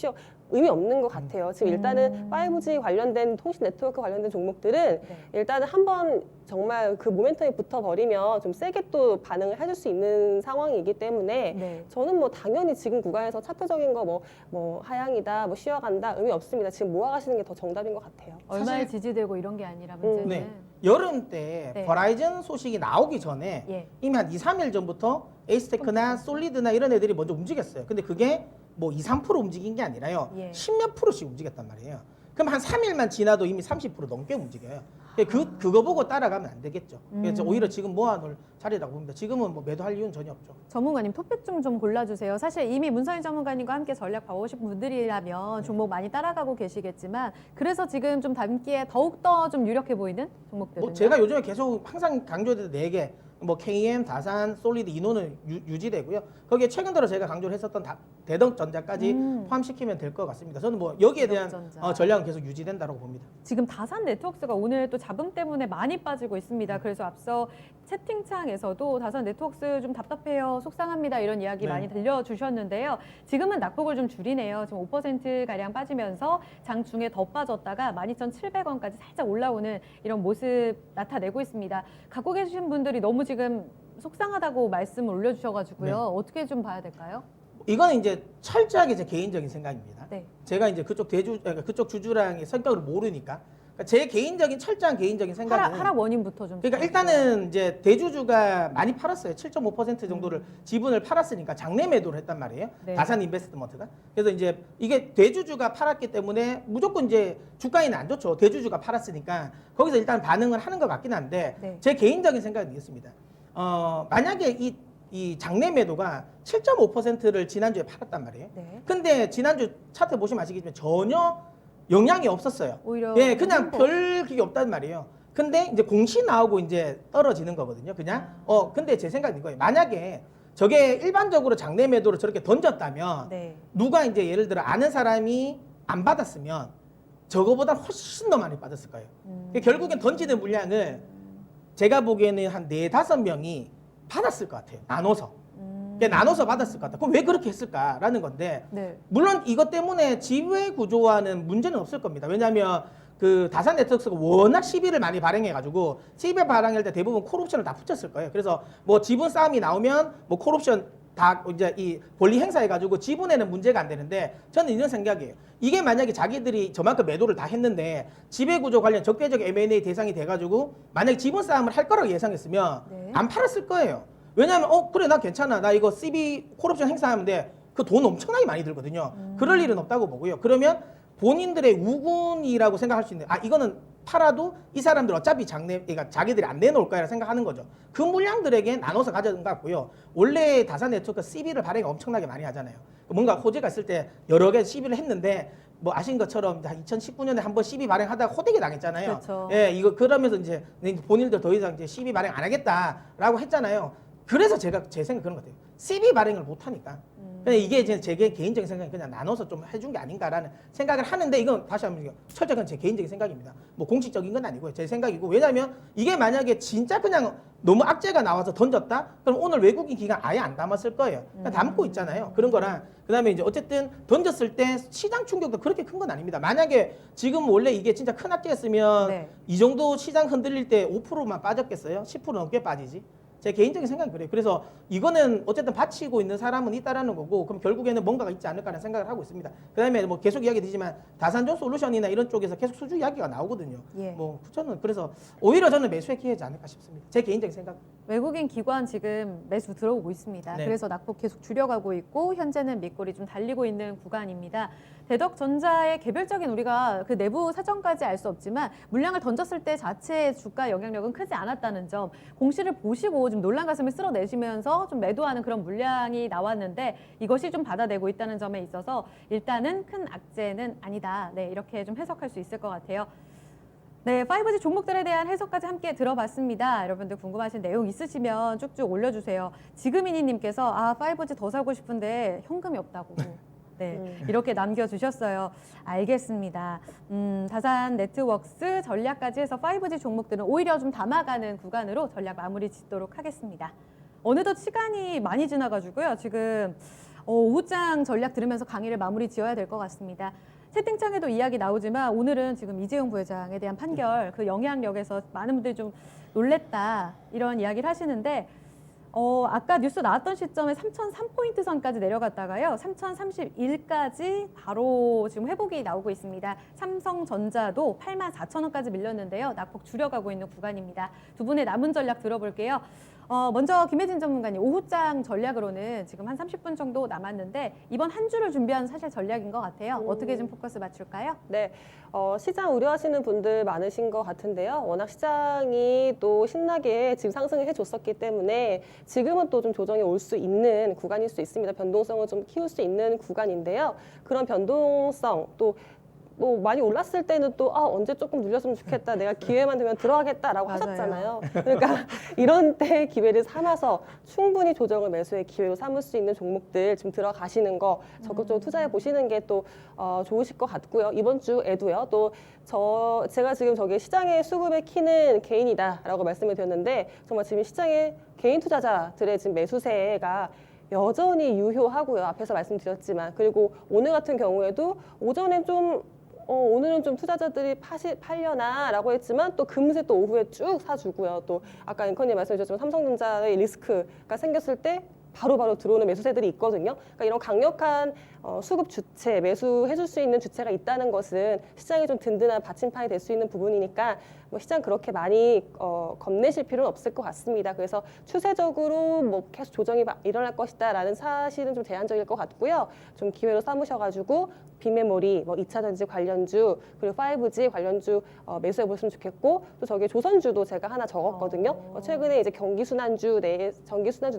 S3: 의미 없는 것 같아요. 지금 일단은 5G 관련된 통신 네트워크 관련된 종목들은
S1: 네.
S3: 일단은 한번 정말 그 모멘텀이 붙어버리면 좀 세게 또 반응을 해줄 수 있는 상황이기 때문에
S1: 네.
S3: 저는 뭐 당연히 지금 구간에서 차트적인 거 뭐 하향이다, 뭐 쉬어간다 의미 없습니다. 지금 모아가시는 게 더 정답인 것 같아요.
S1: 얼마에
S2: 사실-
S1: 지지되고 이런 게 아니라 문제는
S2: 네. 여름 때
S1: 네.
S2: 버라이즌 소식이 나오기 전에
S1: 예.
S2: 이미 한 2, 3일 전부터 에이스테크나 솔리드나 이런 애들이 먼저 움직였어요. 근데 그게 뭐 2, 3% 움직인 게 아니라요.
S1: 예.
S2: 10몇 %씩 움직였단 말이에요. 그럼 한 3일만 지나도 이미 30% 넘게 움직여요. 그거 보고 따라가면 안 되겠죠. 그래서 오히려 지금 모아놓을 자리라고 봅니다. 지금은 뭐 매도할 이유는 전혀 없죠.
S1: 전문가님 토픽 좀 골라주세요. 사실 이미 문선희 전문가님과 함께 전략 봐오신 분들이라면 종목 많이 따라가고 계시겠지만 그래서 지금 좀 단기에 더욱더 좀 유력해 보이는 종목들은요?
S2: 뭐 제가 요즘에 계속 항상 강조드린 4개, 뭐 KM, 다산, 솔리드, 이노는 유지되고요. 거기에 최근 들어 제가 강조를 했었던 대덕전자까지 포함시키면 될 것 같습니다. 저는 뭐 여기에 대한
S1: 대덕전자.
S2: 전략은 계속 유지된다고 봅니다.
S1: 지금 다산 네트워크가 오늘 또 잡음 때문에 많이 빠지고 있습니다. 그래서 앞서 채팅창에서도 다산 네트워크 좀 답답해요, 속상합니다 이런 이야기
S2: 네.
S1: 많이 들려주셨는데요. 지금은 낙폭을 좀 줄이네요. 지금 5%가량 빠지면서 장중에 더 빠졌다가 12,700원까지 살짝 올라오는 이런 모습 나타내고 있습니다. 갖고 계신 분들이 너무 지금 속상하다고 말씀을 올려주셔가지고요.
S2: 네.
S1: 어떻게 좀 봐야 될까요?
S2: 이거는 이제 철저하게 제 개인적인 생각입니다.
S1: 네.
S2: 제가 이제 그쪽 주주랑의 성격을 모르니까 그러니까 제 개인적인 철저한 개인적인 생각은
S1: 하락 원인부터 좀.
S2: 그러니까 일단은 이제 대주주가 많이 팔았어요. 7.5% 정도를 지분을 팔았으니까 장내 매도를 했단 말이에요.
S1: 네.
S2: 다산 인베스트먼트가. 그래서 이제 이게 대주주가 팔았기 때문에 무조건 이제 주가에는 안 좋죠. 대주주가 팔았으니까 거기서 일단 반응을 하는 것 같긴 한데
S1: 네.
S2: 제 개인적인 생각은 이렇습니다. 만약에 이 장내 매도가 7.5%를 지난주에 팔았단 말이에요.
S1: 네.
S2: 근데 지난주 차트 보시면 아시겠지만 전혀 영향이 없었어요.
S1: 오히려
S2: 예, 그냥 별 그게 없단 말이에요. 근데 이제 공시 나오고 이제 떨어지는 거거든요. 그냥 근데 제 생각은 이거예요. 만약에 저게 일반적으로 장내 매도로 저렇게 던졌다면
S1: 네.
S2: 누가 이제 예를 들어 아는 사람이 안 받았으면 저거보다 훨씬 더 많이 받았을 거예요. 결국엔 던지는 물량을 제가 보기에는 한 4, 5명이 받았을 것 같아요. 나눠서. 나눠서 받았을 것 같아요. 그럼 왜 그렇게 했을까라는 건데
S1: 네.
S2: 물론 이것 때문에 지배 구조와는 문제는 없을 겁니다. 왜냐하면 그 다산 네트워크가 워낙 시비를 많이 발행해가지고 시비 발행할 때 대부분 콜옵션을 다 붙였을 거예요. 그래서 뭐 지분 싸움이 나오면 뭐 콜옵션 다 이제 이 권리 행사해가지고 지분에는 문제가 안 되는데 저는 이런 생각이에요. 이게 만약에 자기들이 저만큼 매도를 다 했는데 지배구조 관련 적대적 M&A 대상이 돼가지고 만약에 지분 싸움을 할 거라고 예상했으면
S1: 네.
S2: 안 팔았을 거예요. 왜냐하면 그래 나 괜찮아 나 이거 CB 콜옵션 행사하면 돼. 그 돈 엄청나게 많이 들거든요. 그럴 일은 없다고 보고요. 그러면 본인들의 우군이라고 생각할 수 있는 이거는 팔아도 이 사람들 어차피 그러니까 자기들이 안 내놓을 거야 생각하는 거죠. 그 물량들에게 나눠서 가져간 것 같고요. 원래 다산 네트워크 CB를 발행 엄청나게 많이 하잖아요. 뭔가 호재가 있을 때 여러 개 CB를 했는데 뭐 아신 것처럼 2019년에 한번 CB 발행하다가 호되게 당했잖아요.
S1: 그렇죠.
S2: 예, 이거 그러면서 이제 본인들 더 이상 이제 CB 발행 안 하겠다라고 했잖아요. 그래서 제 생각 그런 것 같아요. CB 발행을 못 하니까. 그냥 이게 이제 제 개인적인 생각이 그냥 나눠서 좀 해준 게 아닌가라는 생각을 하는데 이건 다시 한번 철저한 제 개인적인 생각입니다. 뭐 공식적인 건 아니고요. 제 생각이고 왜냐하면 이게 만약에 진짜 그냥 너무 악재가 나와서 던졌다? 그럼 오늘 외국인 기관 아예 안 담았을 거예요. 그냥 담고 있잖아요. 그런 거랑 그다음에 이제 어쨌든 던졌을 때 시장 충격도 그렇게 큰 건 아닙니다. 만약에 지금 원래 이게 진짜 큰 악재였으면
S1: 네.
S2: 이 정도 시장 흔들릴 때 5%만 빠졌겠어요? 10% 넘게 빠지지? 제 개인적인 생각이 그래요. 그래서 이거는 어쨌든 바치고 있는 사람은 있다라는 거고, 그럼 결국에는 뭔가가 있지 않을까라는 생각을 하고 있습니다. 그다음에 뭐 계속 이야기 드리지만 다산조 솔루션이나 이런 쪽에서 계속 수주 이야기가 나오거든요.
S1: 예.
S2: 뭐 저는 그래서 오히려 저는 매수의 기회지 않을까 싶습니다. 제 개인적인 생각.
S1: 외국인 기관 지금 매수 들어오고 있습니다.
S2: 네.
S1: 그래서 낙폭 계속 줄여가고 있고 현재는 밑골이 좀 달리고 있는 구간입니다. 대덕전자의 개별적인 우리가 그 내부 사정까지 알 수 없지만 물량을 던졌을 때 자체의 주가 영향력은 크지 않았다는 점, 공시를 보시고 좀 놀란 가슴을 쓸어내시면서 좀 매도하는 그런 물량이 나왔는데 이것이 좀 받아내고 있다는 점에 있어서 일단은 큰 악재는 아니다. 네, 이렇게 좀 해석할 수 있을 것 같아요. 네, 5G 종목들에 대한 해석까지 함께 들어봤습니다. 여러분들 궁금하신 내용 있으시면 쭉쭉 올려주세요. 지금이니님께서 5G 더 사고 싶은데 현금이 없다고. 네, 이렇게 남겨주셨어요. 알겠습니다. 다산 네트워크스 전략까지 해서 5G 종목들은 오히려 좀 담아가는 구간으로 전략 마무리 짓도록 하겠습니다. 어느덧 시간이 많이 지나가지고요. 지금 오후장 전략 들으면서 강의를 마무리 지어야 될 것 같습니다. 채팅창에도 이야기 나오지만 오늘은 지금 이재용 부회장에 대한 판결, 그 영향력에서 많은 분들이 좀 놀랬다 이런 이야기를 하시는데 아까 뉴스 나왔던 시점에 3,003포인트 선까지 내려갔다가요. 3,031까지 바로 지금 회복이 나오고 있습니다. 삼성전자도 84,000원까지 밀렸는데요. 낙폭 줄여가고 있는 구간입니다. 두 분의 남은 전략 들어볼게요. 먼저 김혜진 전문가님, 오후장 전략으로는 지금 한 30분 정도 남았는데 이번 한 주를 준비한 사실 전략인 것 같아요. 어떻게 좀 포커스 맞출까요?
S3: 네, 시장 우려하시는 분들 많으신 것 같은데요. 워낙 시장이 또 신나게 지금 상승을 해줬었기 때문에 지금은 또 좀 조정이 올 수 있는 구간일 수 있습니다. 변동성을 좀 키울 수 있는 구간인데요. 그런 변동성 또 뭐 많이 올랐을 때는 또 언제 조금 눌렸으면 좋겠다. 내가 기회만 되면 들어가겠다라고
S1: 맞아요.
S3: 하셨잖아요. 그러니까 이런 때 기회를 삼아서 충분히 조정을 매수의 기회로 삼을 수 있는 종목들 지금 들어가시는 거 적극적으로 투자해 보시는 게 또 좋으실 것 같고요. 이번 주에도요. 또 제가 지금 저기 시장의 수급의 키는 개인이다라고 말씀을 드렸는데 정말 지금 시장의 개인 투자자들의 지금 매수세가 여전히 유효하고요. 앞에서 말씀드렸지만. 그리고 오늘 같은 경우에도 오전에 오늘은 좀 투자자들이 팔려나라고 했지만 또 금세 또 오후에 쭉 사주고요. 또 아까 앵커님 말씀 주셨지만 삼성전자의 리스크가 생겼을 때 바로바로 들어오는 매수세들이 있거든요. 그러니까 이런 강력한 수급 주체, 매수해줄 수 있는 주체가 있다는 것은 시장이 좀 든든한 받침판이 될 수 있는 부분이니까 뭐 시장 그렇게 많이 겁내실 필요는 없을 것 같습니다. 그래서 추세적으로 뭐 계속 조정이 일어날 것이다라는 사실은 좀 제한적일 것 같고요. 좀 기회로 삼으셔가지고 빅메모리, 뭐 2차 전지 관련주, 그리고 5G 관련주 매수해 보시면 좋겠고 또 저기 조선주도 제가 하나 적었거든요. 최근에 이제 전기순환주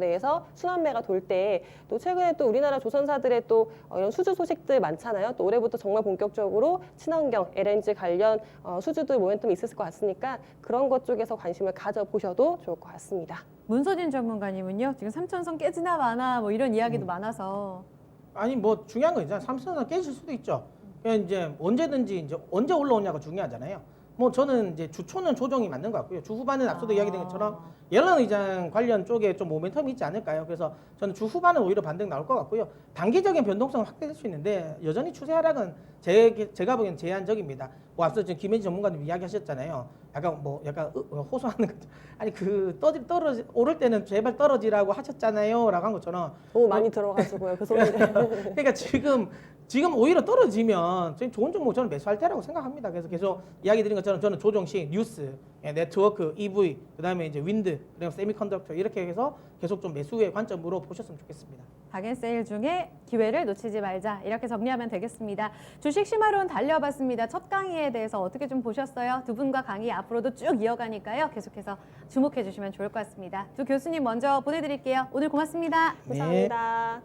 S3: 내에서 순환매가 돌 때 또 최근에 또 우리나라 조선사들의 또 이런 수주 소식들 많잖아요. 또 올해부터 정말 본격적으로 친환경, LNG 관련 수주들 모멘텀이 있을 것 같으니까 그런 것 쪽에서 관심을 가져보셔도 좋을 것 같습니다.
S1: 문서진 전문가님은요. 지금 3,000선 깨지나 마나 뭐 이런 이야기도 많아서
S2: 아니 뭐 중요한 건 있잖아요. 삼성은 깨질 수도 있죠. 그냥 이제 언제든지 이제 언제 올라오냐가 중요하잖아요. 뭐 저는 이제 주초는 조정이 맞는 것 같고요. 주 후반은 앞서도 이야기된 것처럼 옐런 의장 관련 쪽에 좀 모멘텀이 있지 않을까요? 그래서 저는 주 후반은 오히려 반등 나올 것 같고요. 단기적인 변동성은 확대될 수 있는데 여전히 추세 하락은 제가 보기엔 제한적입니다. 뭐 앞서 지금 김혜지 전문가님 이야기하셨잖아요. 약간 호소하는 거 아니 오를 때는 제발 떨어지라고 하셨잖아요라고 한 것처럼
S3: 너무 많이 들어가지고요. 그 소리를.
S2: 그러니까 지금 오히려 떨어지면 지금 좋은 종목 저는 매수할 때라고 생각합니다. 그래서 계속 이야기 드린 것처럼 저는 조정식, 뉴스, 네트워크, EV, 그다음에 이제 윈드, 그리고 세미컨덕터 이렇게 해서 계속 좀 매수의 관점으로 보셨으면 좋겠습니다.
S1: 박앤세일 중에 기회를 놓치지 말자 이렇게 정리하면 되겠습니다. 주식 심화론 달려봤습니다. 첫 강의에 대해서 어떻게 좀 보셨어요? 두 분과 강의 앞으로도 쭉 이어가니까요. 계속해서 주목해 주시면 좋을 것 같습니다. 두 교수님 먼저 보내드릴게요. 오늘 고맙습니다.
S3: 감사합니다.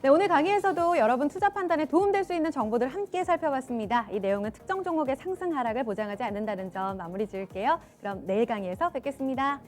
S1: 네, 오늘 강의에서도 여러분 투자 판단에 도움될 수 있는 정보들 함께 살펴봤습니다. 이 내용은 특정 종목의 상승 하락을 보장하지 않는다는 점 마무리 지을게요. 그럼 내일 강의에서 뵙겠습니다.